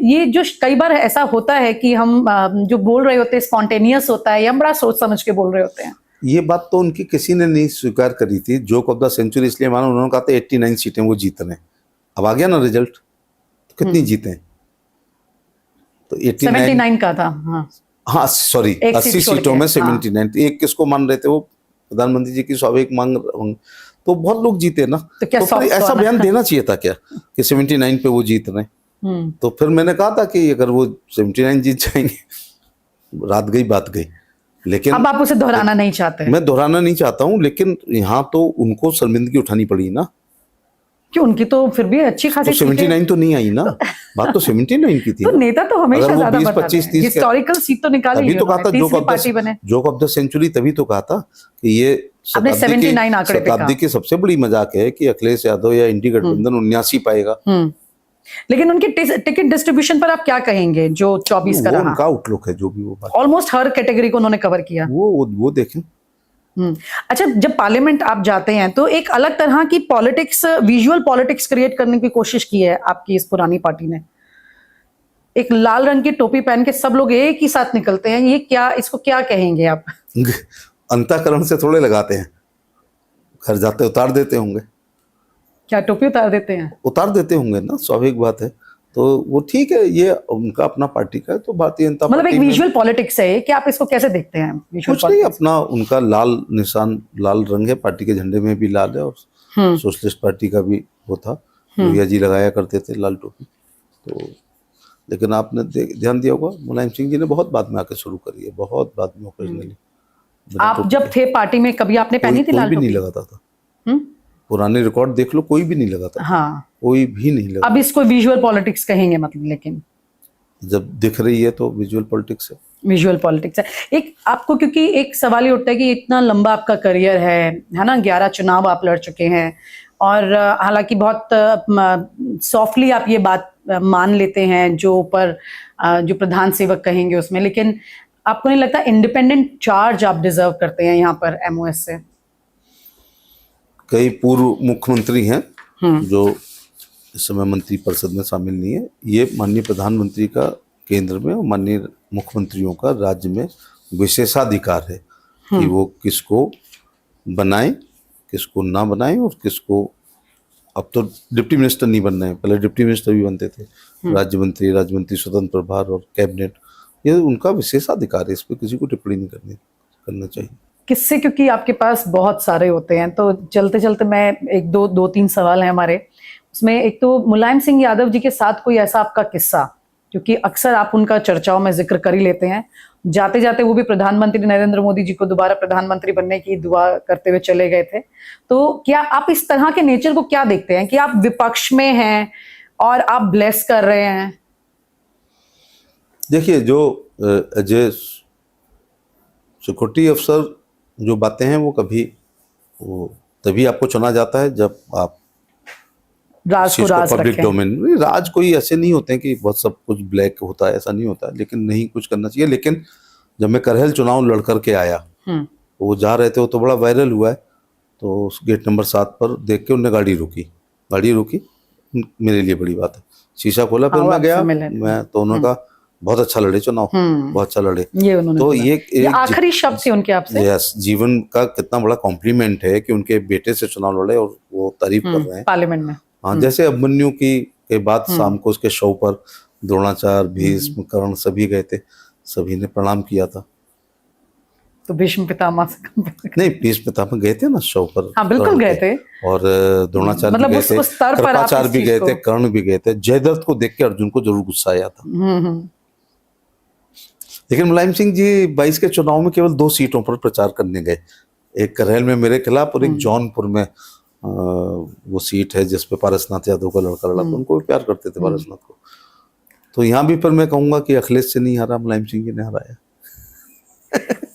ये जो कई बार ऐसा होता है कि हम जो बोल रहे होते हैं स्पॉन्टेनियस होता है या हम बड़ा सोच समझ के बोल रहे होते हैं। ये बात तो उनकी किसी ने नहीं स्वीकार करी थी। जोक ऑफ द सेंचुरी इसलिए मानो, उन्होंने कहा था 89 सीटें वो जीत रहे हैं। अब आ गया ना रिजल्ट, तो कितनी जीते हैं? तो 79 का था। हाँ सॉरी, 80 सीटों में 79। एक किसको मान रहे थे? वो प्रधानमंत्री जी की स्वाभाविक मांग, तो बहुत लोग जीते ना। तो क्या फिर ऐसा बयान देना चाहिए था क्या कि 79 पे वो जीत रहे हैं? तो फिर मैंने कहा था कि अगर वो 79 जीत जाएंगे, रात गई बात गई। लेकिन अब आप उसे दोहराना नहीं चाहते? मैं दोहराना नहीं चाहता हूँ, लेकिन यहाँ तो उनको शर्मिंदगी उठानी पड़ी ना। कि उनकी तो फिर भी अच्छी खासी तो 79 तो नहीं आई ना, बात तो 79 की थी। तो नेता तो हमेशा ज्यादा 20-25 30 हिस्टोरिकल सीट तो निकाली। तभी तो कहा था जोक ऑफ द सेंचुरी, तभी तो कहा था कि ये शताब्दी की सबसे बड़ी मजाक है कि अखिलेश यादव या इंडी गठबंधन 79 पाएगा। लेकिन उनकी टिकट डिस्ट्रीब्यूशन पर आप क्या कहेंगे जो 24 का रहा? उनका आउटलुक है, जो भी वो बात, ऑलमोस्ट हर कैटेगरी को उन्होंने कवर किया। वो देखें। अच्छा, जब पार्लियामेंट आप जाते हैं तो एक अलग तरह की पॉलिटिक्स, विजुअल पॉलिटिक्स क्रिएट करने की कोशिश की है आपकी इस पुरानी पार्टी ने। एक लाल रंग की टोपी पहन के सब लोग एक ही साथ निकलते हैं, ये क्या, इसको क्या कहेंगे आप? अंतःकरण से थोड़े लगाते हैं, घर जाते उतार देते होंगे। क्या टोपी उतार देते हैं? उतार देते होंगे ना, स्वाभाविक बात है। तो वो ठीक है, ये उनका अपना पार्टी का है, तो भारतीय जनता मतलब एक विजुअल पॉलिटिक्स है कि आप इसको कैसे देखते हैं? कुछ नहीं, अपना उनका लाल निशान, लाल रंग है, पार्टी के झंडे में भी लाल है, और सोशलिस्ट पार्टी का भी वो था, भैया जी लगाया करते थे लाल टोपी। तो लेकिन आपने ध्यान दिया होगा, मुलायम सिंह जी ने बहुत बाद में आके शुरू करी है, बहुत बाद में ओकेजनली। आप जब थे पार्टी में कभी आपने पहनी थी लाल टोपी? कोई भी नहीं लगाता था। पुराने रिकॉर्ड देख लो, कोई भी नहीं लगाता। हाँ, कोई भी नहीं लगा। अब इसको विजुअल पॉलिटिक्स कहेंगे मतलब? लेकिन जब दिख रही है तो विजुअल पॉलिटिक्स है। विजुअल पॉलिटिक्स है। एक आपको, क्योंकि एक सवाल ये उठता है कि इतना लंबा आपका करियर है ना, 11 चुनाव आप लड़ चुके हैं, और हालांकि बहुत सॉफ्टली आप ये बात मान लेते हैं जो ऊपर जो प्रधान सेवक कहेंगे उसमें, लेकिन आपको नहीं लगता इंडिपेंडेंट चार्ज आप डिजर्व करते हैं यहाँ पर एमओएस से? कई पूर्व मुख्यमंत्री हैं जो इस समय मंत्री परिषद में शामिल नहीं है। ये माननीय प्रधानमंत्री का केंद्र में और माननीय मुख्यमंत्रियों का राज्य में विशेषाधिकार है कि वो किसको बनाएं, किसको ना बनाएं, और किसको, अब तो डिप्टी मिनिस्टर नहीं बनना है, पहले डिप्टी मिनिस्टर भी बनते थे, राज्य मंत्री स्वतंत्र प्रभार और कैबिनेट, ये उनका विशेषाधिकार है, इस पर किसी को टिप्पणी नहीं करना चाहिए। किससे, क्योंकि आपके पास बहुत सारे होते हैं, तो चलते चलते मैं एक दो तीन सवाल हैं हमारे उसमें। एक तो मुलायम सिंह यादव जी के साथ कोई ऐसा आपका किस्सा, क्योंकि अक्सर आप उनका चर्चाओं में जिक्र कर ही लेते हैं, जाते जाते वो भी प्रधानमंत्री नरेंद्र मोदी जी को दोबारा प्रधानमंत्री बनने की दुआ करते हुए चले गए थे। तो क्या आप इस तरह के नेचर को क्या देखते हैं कि आप विपक्ष में हैं और आप ब्लेस कर रहे हैं? देखिए, जो अजय सिक्योरिटी अफसर जो बातें हैं, वो कभी वो तभी आपको चुना जाता है जब आप राज को राज पब्लिक डोमेन। राज कोई ऐसे नहीं होते हैं कि बहुत सब कुछ ब्लैक होता है, ऐसा नहीं होता है, लेकिन नहीं कुछ करना चाहिए। लेकिन जब मैं करहल चुनाव लड़ करके आया, वो जा रहे थे, वो तो बड़ा वायरल हुआ है, तो उस गेट नंबर 7 पर देख के उनने गाड़ी रोकी, मेरे लिए बड़ी बात है। शीशा खोला, फिर हाँ, मैं आपसे गया, मिले। मैं तो उन्होंने कहा बहुत अच्छा लड़े चुनाव, बहुत अच्छा लड़े। ये उन्होंने तो बोला। ये आखिरी शब्द थे उनके आपसे? यस, जीवन का कितना बड़ा कॉम्प्लीमेंट है कि उनके बेटे से चुनाव लड़े और वो तारीफ कर रहे हैं पार्लियामेंट में। हाँ, जैसे अभिमन्यु की के बाद शाम को उसके शव पर द्रोणाचार्य, भीष्म, कर्ण सभी गए थे, सभी ने प्रणाम किया था। तो भीष्म पितामह से नहीं, भीष्म पितामह गए थे ना शव पर। हाँ, बिल्कुल कर्ण गए के। थे। और द्रोणाचार्य मतलब भी गए उस थे, स्तर पर आप कृपाचार्य इस भी चीज गए को- थे, कर्ण भी गए थे। जयद्रथ को देख के अर्जुन को जरूर गुस्सा आया था। लेकिन मुलायम सिंह जी 22 के चुनाव में केवल 2 सीटों पर प्रचार करने गए, एक करेल में मेरे खिलाफ और एक जौनपुर में वो सीट है जिसपे पारसनाथ यादव का लड़का लड़ा था, उनको भी प्यार करते थे पारसनाथ को। तो यहाँ भी फिर मैं कहूंगा कि अखिलेश से नहीं हारा, मुलायम सिंह जी ने हराया।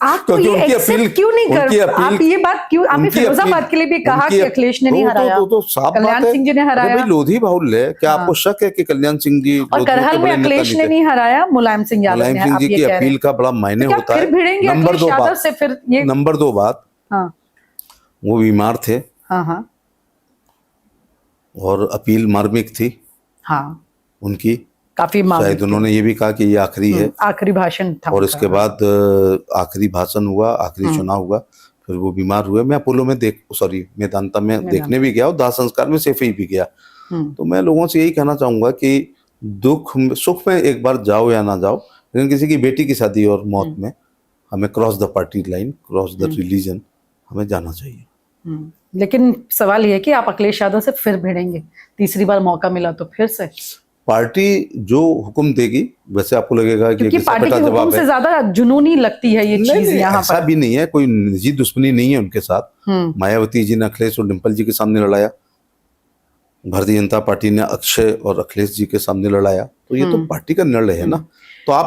आप तो क्योंकि ये उनकी एक्सेप्ट अपील- क्यों नहीं उनकी कर अपील- आप ये बात क्यों आपने उनकी फिरोजाबाद अपील- के लिए भी कहा उनकी कि अप- अखिलेश ने नहीं हराया, तो साफ बात कल्याण है। सिंह जी ने अरे हराया। भाई लोधी बाहुल्य है, क्या आपको शक है कि कल्याण सिंह जी और लोधियों के करहल में बड़े नेता अखिलेश नहीं ने थे? नहीं हराया, मुलायम सिंह यादव मुलायम ने। सिंह आप जी ये की कह रहे अपील हैं का बड़ा मायने तो क्या होता फिर है। भिड़ेंगे नंबर अखिलेश 2 यादव बात, से फिर ये? नंबर 2 बात, हाँ वो बीमार थे हाँ हाँ और अपील मार्मिक थी हाँ, उनकी। काफी मामले शायद उन्होंने ये भी कहा कि ये आखिरी है, आखिरी भाषण था और उनका। इसके बाद आखिरी भाषण हुआ, आखिरी चुनाव हुआ, फिर वो बीमार हुए। मैं अपोलो में मेदांता में देखने भी गया और दाह संस्कार में सेफई भी गया। तो मैं लोगों से यही कहना चाहूंगा कि सुख में एक बार जाओ या ना जाओ, लेकिन किसी की बेटी की शादी और मौत में हमें cross the party line, cross the religion हमें जाना चाहिए। लेकिन सवाल ये है कि आप अखिलेश यादव से फिर भिड़ेंगे, तीसरी बार मौका मिला तो फिर से? पार्टी जो हुक्म देगी, वैसे आपको लगेगा कि क्योंकि घिसा पार्टी पिटा के हुक्म जवाब से है। ज्यादा जुनूनी लगती है ये नहीं, चीज नहीं, यहाँ ऐसा पर। भी नहीं है, कोई निजी दुश्मनी नहीं है उनके साथ। मायावती जी ने अखिलेश और डिम्पल जी के सामने लड़ाया, भारतीय जनता पार्टी ने अक्षय और अखिलेश जी के सामने लड़ाया, तो ये तो पार्टी का निर्णय है ना। तो आप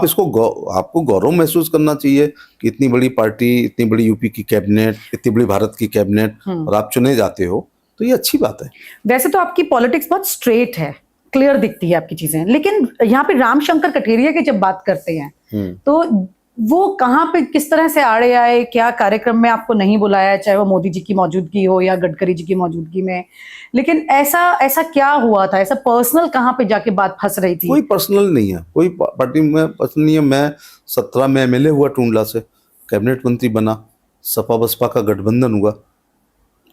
आपको गौरव महसूस करना चाहिए कि इतनी बड़ी पार्टी, इतनी बड़ी यूपी की कैबिनेट, इतनी बड़ी भारत की कैबिनेट, और आप चुने जाते हो, तो ये अच्छी बात है। वैसे तो आपकी पॉलिटिक्स बहुत स्ट्रेट है, क्लियर दिखती है आपकी चीजें, लेकिन यहाँ पे रामशंकर कठेरिया की जब बात करते हैं तो वो कहाँ पे किस तरह से आड़े आए, क्या कार्यक्रम में आपको नहीं बुलाया, चाहे वो मोदी जी की मौजूदगी हो या गडकरी जी की मौजूदगी में, लेकिन ऐसा क्या हुआ था, ऐसा पर्सनल कहाँ पे जाके बात फंस रही थी? कोई पर्सनल नहीं है, कोई पार्टी में पर्सनल नहीं है। मैं 17 में एमएलए हुआ टूंडला से, कैबिनेट मंत्री बना, सपा बसपा का गठबंधन हुआ,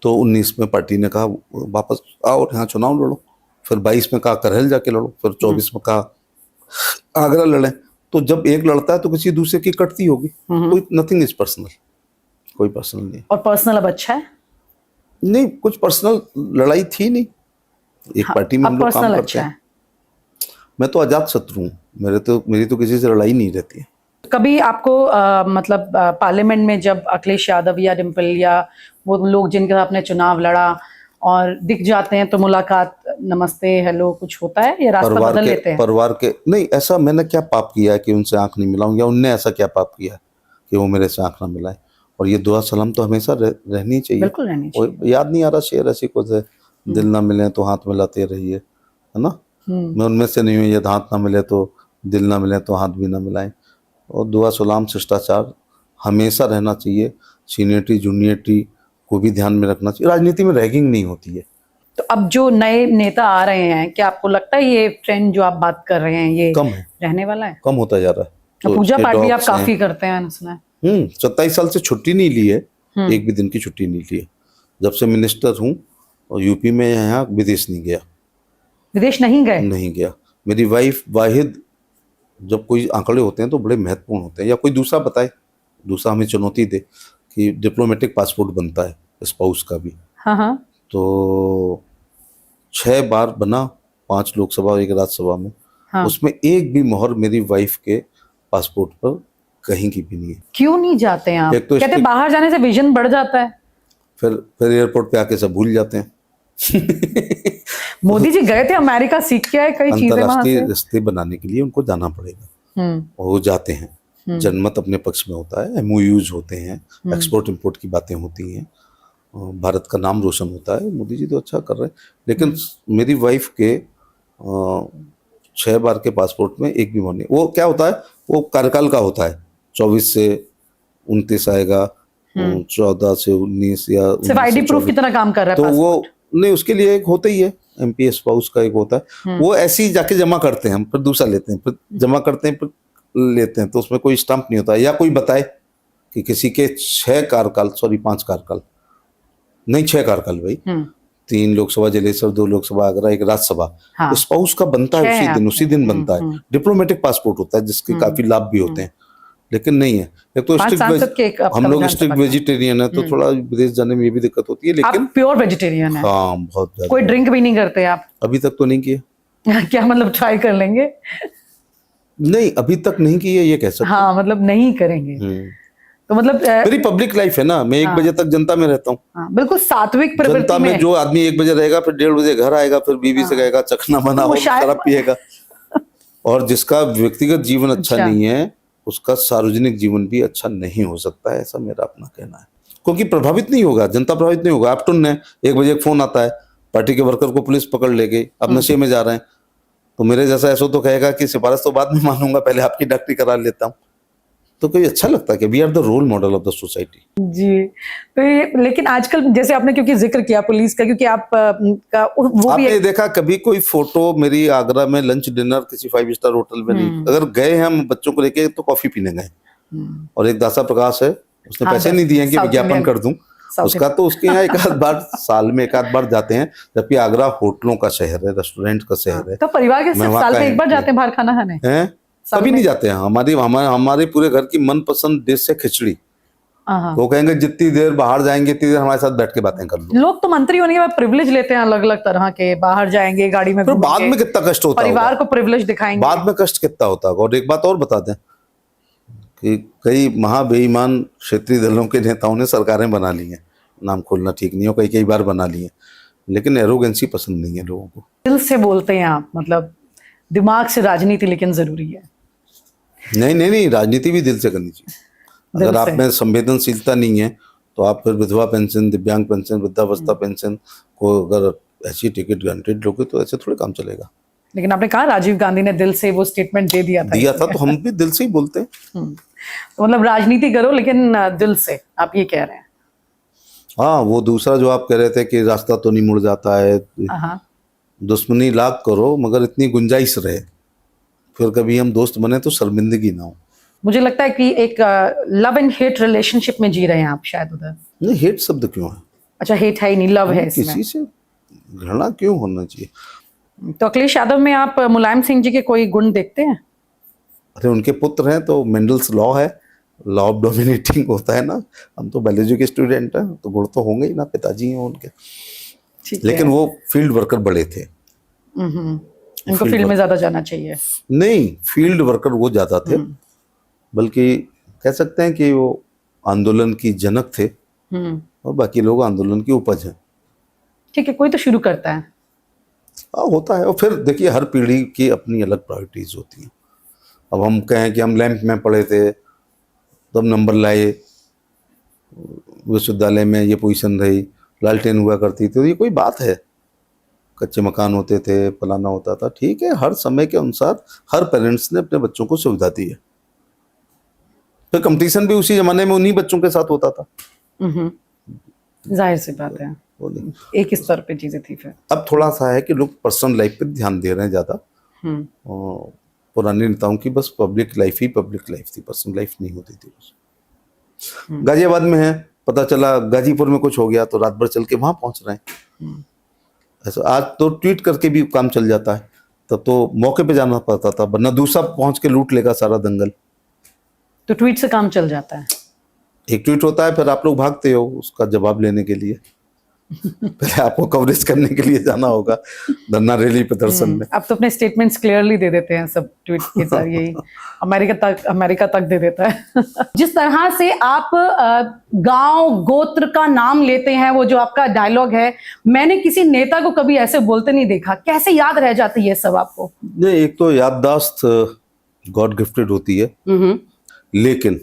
तो 19 में पार्टी ने कहा वापस आओ और यहाँ चुनाव लड़ो, फिर 22 में कहा करहल जाके लड़ो, फिर 24 में कहा आगरा लड़े। तो जब एक लड़ता है तो किसी दूसरे की कटती होगी। कोई नथिंग इज पर्सनल, कोई पर्सनल नहीं। और पर्सनल अब अच्छा है? नहीं, कुछ पर्सनल लड़ाई थी नहीं, एक पार्टी में हम लोग काम करते हैं। मैं तो अजात शत्रु हूँ, मेरी तो किसी से लड़ाई नहीं रहती है। कभी आपको मतलब पार्लियामेंट में जब अखिलेश यादव या डिम्पल या वो लोग जिनके साथ आपने चुनाव लड़ा और दिख जाते हैं तो मुलाकात, नमस्ते, हेलो, कुछ होता है या रास्ता बदल लेते हैं? परिवार के नहीं, ऐसा मैंने क्या पाप किया है कि उनसे आंख नहीं मिलाऊं, या उनने ऐसा क्या पाप किया है कि वो मेरे से आंख ना मिलाए? और ये दुआ सलाम तो हमेशा रहनी चाहिए। बिल्कुल रहनी चाहिए। याद नहीं आ रहा शेर ऐसी कुछ है, दिल ना मिले तो हाथ मिलाते रहिए, है ना। मैं उनमें से नहीं हूँ, ये हाथ ना मिले तो दिल ना मिले तो हाथ भी ना मिलाएं। और दुआ सलाम, शिष्टाचार हमेशा रहना चाहिए। सीनियरिटी जूनियरिटी को भी ध्यान में रखना चाहिए। राजनीति में रैगिंग नहीं होती है। तो अब जो नए नेता आ रहे हैं, क्या आपको लगता है ये ट्रेंड जो आप बात कर रहे हैं ये कम है, रहने वाला है? कम होता जा रहा है। तो पूजा पाठ भी आप काफी करते हैं, सुना है। 27 साल से छुट्टी नहीं ली है, एक भी दिन की छुट्टी नहीं ली है। जब से मिनिस्टर हूँ और यूपी में यहाँ विदेश नहीं गया। विदेश नहीं गए? नहीं गया। मेरी वाइफ वाहिद, जब कोई आंकड़े होते हैं तो बड़े महत्वपूर्ण होते हैं, या कोई दूसरा बताए, दूसरा हमें चुनौती दे कि डिप्लोमेटिक पासपोर्ट बनता है स्पाउस का भी। हाँ। तो 6 बार बना, 5 लोकसभा और 1 राज्यसभा में। हाँ। उसमें एक भी मोहर मेरी वाइफ के पासपोर्ट पर कहीं की भी नहीं है। क्यों नहीं जाते हैं आप? एक तो कहते हैं बाहर जाने से विजन बढ़ जाता है। फिर एयरपोर्ट पे आके सब भूल जाते हैं। मोदी जी गए थे अमेरिका, सीख के आए कई चीजें वहां अंतर्राष्ट्रीय से। रिश्ते बनाने के लिए उनको जाना पड़ेगा, और वो जाते हैं। जनमत अपने पक्ष में होता है, MOUs होते हैं, एक्सपोर्ट इंपोर्ट की बातें होती हैं, भारत का नाम रोशन होता है। मोदी जी तो अच्छा कर रहे हैं, लेकिन मेरी वाइफ के 6 बार के पासपोर्ट में एक भी मोहर नहीं। वो क्या होता है, वो कार्यकाल का होता है, 24 से 29 आएगा, 14 से 19 या सिर्फ ID प्रूफ की तरह काम कर रहा है तो पासपोर्ट। वो नहीं, उसके लिए एक होता ही है एमपी स्पाउस का एक होता है, वो ऐसे ही जाके जमा करते हैं, हम फिर दूसरा लेते हैं, फिर जमा करते हैं, फिर लेते हैं, तो उसमें कोई स्टंप नहीं होता। या कोई बताए कि किसी के 5 कार्यकाल नहीं, 6 कार्यकाल भाई, 3 लोकसभा जलेसर, 2 लोकसभा आगरा, 1 राज्यसभा, हाँ। स्पाउस का बनता है उसी दिन बनता है। डिप्लोमेटिक पासपोर्ट होता है जिसके काफी लाभ भी होते हैं, लेकिन नहीं है। एक तो हम लोग स्ट्रिक्ट वेजिटेरियन है, तो थोड़ा विदेश जाने में ये भी दिक्कत होती है। लेकिन आप प्योर वेजिटेरियन है? हाँ, बहुत ज्यादा। कोई ड्रिंक भी नहीं करते आप? अभी तक तो नहीं किया। क्या मतलब ट्राई कर लेंगे? नहीं, अभी तक नहीं किया, ये कह सकते। हाँ, मतलब नहीं करेंगे। तो मतलब मेरी पब्लिक लाइफ है ना, मैं 1 बजे तक जनता में रहता हूँ। हाँ, बिल्कुल सात्विक प्रवृत्ति जनता में जो आदमी 1 बजे रहेगा, फिर 1:30 बजे घर आएगा, फिर बीवी से कहेगा चखना बनाओ, शराब पिएगा। और जिसका व्यक्तिगत जीवन अच्छा नहीं है, उसका सार्वजनिक जीवन भी अच्छा नहीं हो सकता है, ऐसा मेरा अपना कहना है। क्योंकि प्रभावित नहीं होगा, जनता प्रभावित नहीं होगा। आप टुन है, 1 बजे एक फोन आता है, पार्टी के वर्कर को पुलिस पकड़ ले गई, अब नशे में जा रहे हैं, तो मेरे जैसा ऐसा तो कहेगा कि सिफारिश तो बाद में मानूंगा, पहले आपकी डॉक्टरी करा लेता हूँ। तो कोई अच्छा लगता है कि we are the role model of the society. जी, तो ये लेकिन आजकल जैसे आपने क्योंकि जिक्र किया पुलिस का, क्योंकि आप का वो भी आपने देखा कभी कोई फोटो मेरी आगरा में लंच डिनर किसी 5 स्टार होटल में नहीं। अगर गए हम बच्चों को लेके तो कॉफी पीने गए, और एक दासा प्रकाश है, उसने पैसे नहीं दिए कि विज्ञापन कर दूं उसका, तो उसके यहाँ 1 आध बार साल में 1 आध बार जाते हैं। जबकि आगरा होटलों का शहर है, रेस्टोरेंट का शहर है, तो परिवार के सिर्फ साल में 1 बार जाते हैं बाहर खाना खाने? कभी नहीं जाते हैं। हमारे पूरे घर की मनपसंद डिश है खिचड़ी। वो कहेंगे जितनी देर बाहर जाएंगे उतनी देर हमारे साथ बैठ के बातें कर लो। लोग तो मंत्री होने के बाद प्रिविलेज लेते हैं अलग अलग तरह के, बाहर जाएंगे गाड़ी में, तो बाद में कितना कष्ट होता है, परिवार को प्रिविलेज दिखाएंगे, बाद में कष्ट कितना होता है। और एक बात और बता दें कि कई महाबेईमान क्षेत्रीय दलों के नेताओं ने सरकारें बना ली हैं, नाम खोलना ठीक नहीं हो, कई बार बना ली है, लेकिन एरोगेंसी पसंद नहीं है लोगों को। दिल से बोलते हैं आप, मतलब दिमाग से राजनीति लेकिन जरूरी है। नहीं, राजनीति भी दिल से करनी चाहिए। अगर आप में संवेदनशीलता नहीं है तो आप फिर विधवा पेंशन, दिव्यांग पेंशन, वृद्धावस्था पेंशन को अगर ऐसी टिकट ग्रांटेड लोगे तो ऐसे थोड़े काम चलेगा। लेकिन आपने कहा राजीव गांधी ने दिल से वो स्टेटमेंट दे दिया था, तो हम भी दिल से ही बोलते हैं। तो मतलब राजनीति करो लेकिन दिल से, आप ये कह रहे हैं? हाँ, वो दूसरा जो आप कह रहे थे कि रास्ता तो नहीं मुड़ जाता है, दुश्मनी लाख करो मगर इतनी गुंजाइश रहे, फिर कभी हम दोस्त बने तो शर्मिंदगी ना हो। मुझे लगता है कि एक लव एंड हेट रिलेशनशिप में जी रहे हैं आप शायद उधर। नहीं, हेट शब्द क्यों है? अच्छा, हेट है ही नहीं, लव है इसमें। किसी से घृणा क्यों होना चाहिए? तो अखिलेश यादव में आप मुलायम सिंह जी के कोई गुण देखते हैं? अरे उनके पुत्र हैं तो मेंडल्स लॉ है, लॉ ऑफ डोमिनेटिंग होता है ना। हम तो बायोलॉजी के स्टूडेंट हैं, तो गुण तो होंगे ही ना, पिताजी हैं उनके। लेकिन वो फील्ड वर्कर बड़े थे। उनको फील्ड में ज्यादा जाना चाहिए। नहीं, फील्ड वर्कर वो ज्यादा थे, बल्कि कह सकते हैं कि वो आंदोलन की जनक थे, और बाकी लोग आंदोलन की उपज हैं। ठीक है, कोई तो शुरू करता है। होता है। और फिर देखिए, हर पीढ़ी की अपनी अलग प्रायोरिटीज होती हैं। अब हम कहें कि हम लैंप में पढ़े थे, तब नंबर लाए, विश्वविद्यालय में ये पोजीशन रही, लालटेन हुआ करती थी, तो ये कोई बात है? कच्चे मकान होते थे, फलाना होता था, ठीक है। हर समय के अनुसार हर पेरेंट्स ने अपने बच्चों को सुविधा दी है। फिर कंपटीशन भी उसी जमाने में उन्हीं बच्चों के साथ होता था। जाहिर सी बात है, एक स्तर पे चीजें थी। फिर अब थोड़ा सा है कि लोग पर्सनल लाइफ पे ध्यान दे रहे हैं ज्यादा। पुराने नेताओं की बस पब्लिक लाइफ ही पब्लिक लाइफ थी, पर्सनल लाइफ नहीं होती थी। गाजियाबाद में है, पता चला गाजीपुर में कुछ हो गया तो रात भर चल के वहां पहुंच रहे हैं। ऐसा आज तो ट्वीट करके भी काम चल जाता है, तब तो मौके पे जाना पड़ता था, वरना दूसरा पहुंच के लूट लेगा सारा दंगल। तो ट्वीट से काम चल जाता है? एक ट्वीट होता है, फिर आप लोग भागते हो उसका जवाब लेने के लिए। पहले आपको कवरेज करने के लिए जाना होगा धरना रैली प्रदर्शन में। अब तो अपने स्टेटमेंट्स क्लियरली दे देते हैं सब ट्वीट के जरिए ही। अमेरिका तक दे देता है। जिस तरह से आप गांव गोत्र का नाम लेते हैं, वो जो आपका डायलॉग है, मैंने किसी नेता को कभी ऐसे बोलते नहीं देखा। कैसे याद रह जाती है सब आपको? नहीं, एक तो याददाश्त गॉड गिफ्टेड होती है, लेकिन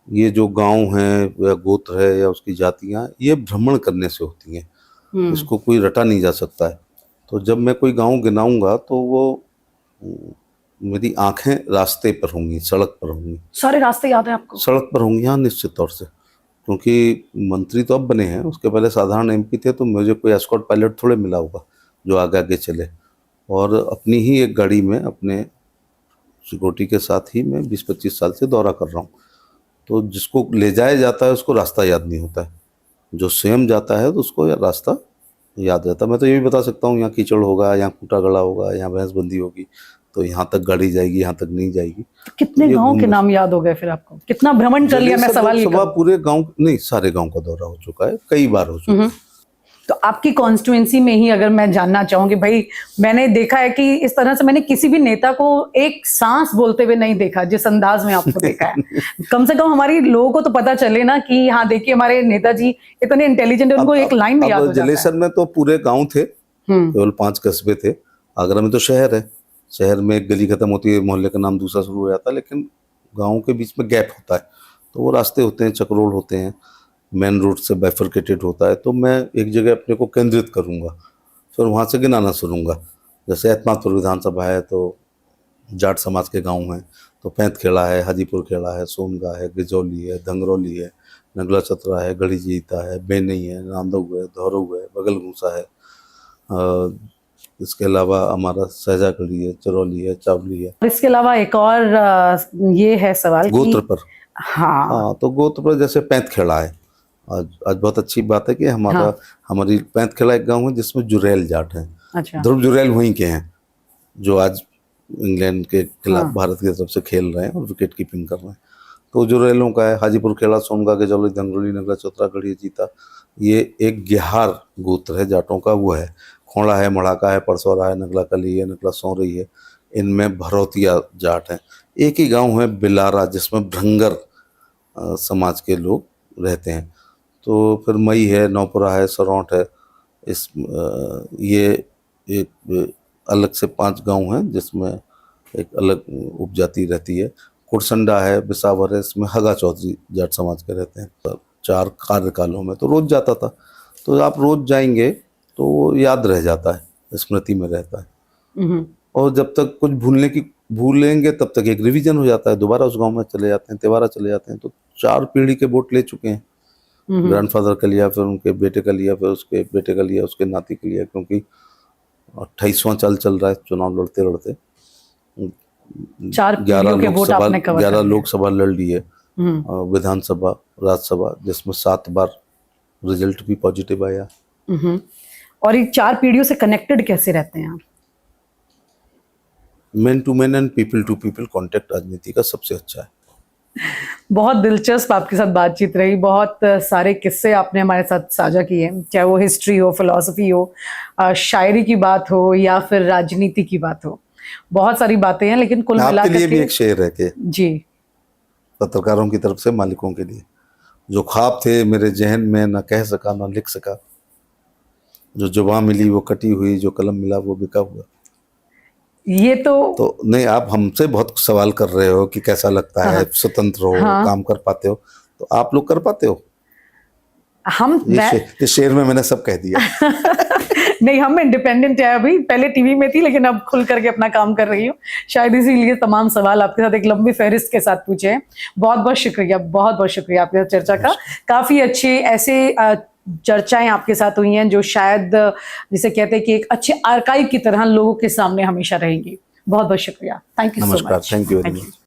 ये जो गांव है या गोत्र है या उसकी जातियां, ये भ्रमण करने से होती हैं। इसको कोई रटा नहीं जा सकता है। तो जब मैं कोई गांव गिनाऊंगा तो वो मेरी आंखें रास्ते पर होंगी, सड़क पर होंगी। सारे रास्ते याद है आपको? सड़क पर होंगी, हाँ, निश्चित तौर से। क्योंकि मंत्री तो अब बने हैं, उसके पहले साधारण एमपी थे, तो मुझे कोई एस्कॉर्ट पायलट थोड़े मिला होगा। जो आगे आगे चले। और अपनी ही एक गाड़ी में अपने सिक्योरिटी के साथ ही मैं 20-25 साल से दौरा कर रहा हूँ। तो जिसको ले जाया जाता है उसको रास्ता याद नहीं होता है, जो स्वयं जाता है तो उसको रास्ता याद रहता है। मैं तो ये भी बता सकता हूँ यहाँ कीचड़ होगा, यहाँ खूंटा गड़ा होगा, यहाँ भैंसबंदी होगी, तो यहाँ तक गाड़ी जाएगी, यहाँ तक नहीं जाएगी। कितने गांव के नाम याद हो गए फिर आपको? कितना भ्रमण कर लिया? मैं सवाल ये पूरे गांव नहीं, सारे गांव का दौरा हो चुका है, कई बार हो चुका है। तो आपकी कॉन्स्टिट्यूएंसी में ही अगर मैं जानना चाहूँ कि भाई मैंने देखा है कि इस तरह से मैंने किसी भी नेता को एक सांस बोलते हुए नहीं देखा जिस अंदाज में आपको देखा है। कम से कम हमारी लोगों को तो पता चले ना कि हाँ देखिए हमारे नेताजी इतने इंटेलिजेंट है, उनको एक लाइन में याद हो जाता है। जलेसर में तो पूरे गाँव थे, केवल 5 कस्बे थे। आगरा में तो शहर है, शहर में एक गली खत्म होती है, मोहल्ले का नाम दूसरा शुरू हो जाता है, लेकिन गाँव के बीच में गैप होता है, तो वो रास्ते होते हैं, चक्रोड होते हैं, मेन रोड से बाइफरकेटेड होता है। तो मैं एक जगह अपने को केंद्रित करूंगा, फिर वहाँ से गिनाना शुरूंगा। जैसे एतमादपुर विधानसभा है तो जाट समाज के गांव हैं, तो पैंतखेड़ा है, हाजीपुर खेड़ा है, सोनगा है, गिजौली है, धंगरौली है, नगला चतरा है, गढ़ी जीता है, बेनई है, नांदऊ है, धौरऊ है, बगल घूसा है। इसके अलावा हमारा सहजागढ़ी है, चरौली है, चावली है। इसके अलावा एक और ये है सवाल गोत्र पर। हाँ, तो गोत्र पर जैसे पैंतखेड़ा है, आज बहुत अच्छी बात है कि हमारी पैंतखेड़ा एक गांव है जिसमें जुरैल जाट है। अच्छा। ध्रुव जुरैल वहीं के हैं जो आज इंग्लैंड के खिलाफ भारत की तरफ से खेल रहे हैं और विकेट कीपिंग कर रहे हैं। तो जुरैलों का है। हाजीपुर खेड़ा, सोनगा, गजौली, धंगरौली, नगला चतरा, गढ़ी जीता, ये एक गेहार गोत्र है जाटों का, वो है। खोड़ा है, मढ़ाका है, परसौरा है, नगला कली है, नगला सौरई है, इनमें भरौतिया जाट हैं। एक ही गाँव है बिलारा जिसमें भ्रंगर समाज के लोग रहते हैं। तो फिर मई है, नौपुरा है, सरौट है। ये एक अलग से 5 गांव हैं जिसमें एक अलग उपजाति रहती है। कुरसंडा है, बिसावर है, इसमें हगा चौधरी जाट समाज के रहते हैं। तो 4 कार्यकालों में तो रोज जाता था। तो आप रोज जाएंगे तो वो याद रह जाता है, स्मृति में रहता है। और जब तक कुछ भूलेंगे तब तक एक रिवीजन हो जाता है, दोबारा उस गांव में चले जाते हैं, तिवारा चले जाते हैं। तो 4 पीढ़ी के वोट ले चुके हैं। ग्रैंडफादर का लिया, फिर उनके बेटे का लिया, फिर उसके बेटे का लिया, उसके नाती का लिया, क्योंकि 28वां चल रहा है चुनाव लड़ते लड़ते। 11 लोकसभा लड़ लिए, विधानसभा, राज्यसभा, जिसमें 7 बार रिजल्ट भी पॉजिटिव आया। और ये 4 पीढ़ियों से कनेक्टेड कैसे रहते हैं आप? Man to man and people to people contact राजनीति का सबसे अच्छा है। बहुत दिलचस्प आपके साथ बातचीत रही, बहुत सारे किस्से आपने हमारे साथ साझा किए, चाहे वो हिस्ट्री हो, फिलॉसफी हो, शायरी की बात हो या फिर राजनीति की बात हो, बहुत सारी बातें हैं। लेकिन कुल मिलाकर आपके लिए भी एक शेर है कि जी, पत्रकारों की तरफ से मालिकों के लिए, जो ख्वाब थे मेरे जहन में न कह सका न लिख सका, जो जुबान मिली वो कटी हुई, जो कलम मिला वो बिका हुआ। ये तो नहीं, आप हमसे बहुत सवाल कर रहे हो कि कैसा लगता है, स्वतंत्र हो, काम कर पाते हो, तो आप लोग कर पाते हो? इस शेर में मैंने सब कह दिया। नहीं, हम इंडिपेंडेंट है, अभी पहले टीवी में थी लेकिन अब खुल करके अपना काम कर रही हूँ, शायद इसीलिए तमाम सवाल आपके साथ एक लंबी फहरिस्त के साथ पूछे हैं। बहुत बहुत शुक्रिया, बहुत बहुत शुक्रिया आपके साथ चर्चा का। काफी अच्छे ऐसे चर्चाएं आपके साथ हुई हैं जो शायद जिसे कहते हैं कि एक अच्छे आर्काइव की तरह लोगों के सामने हमेशा रहेंगी। बहुत बहुत शुक्रिया, थैंक यू सो मच। नमस्कार, थैंक यू वेरी मच।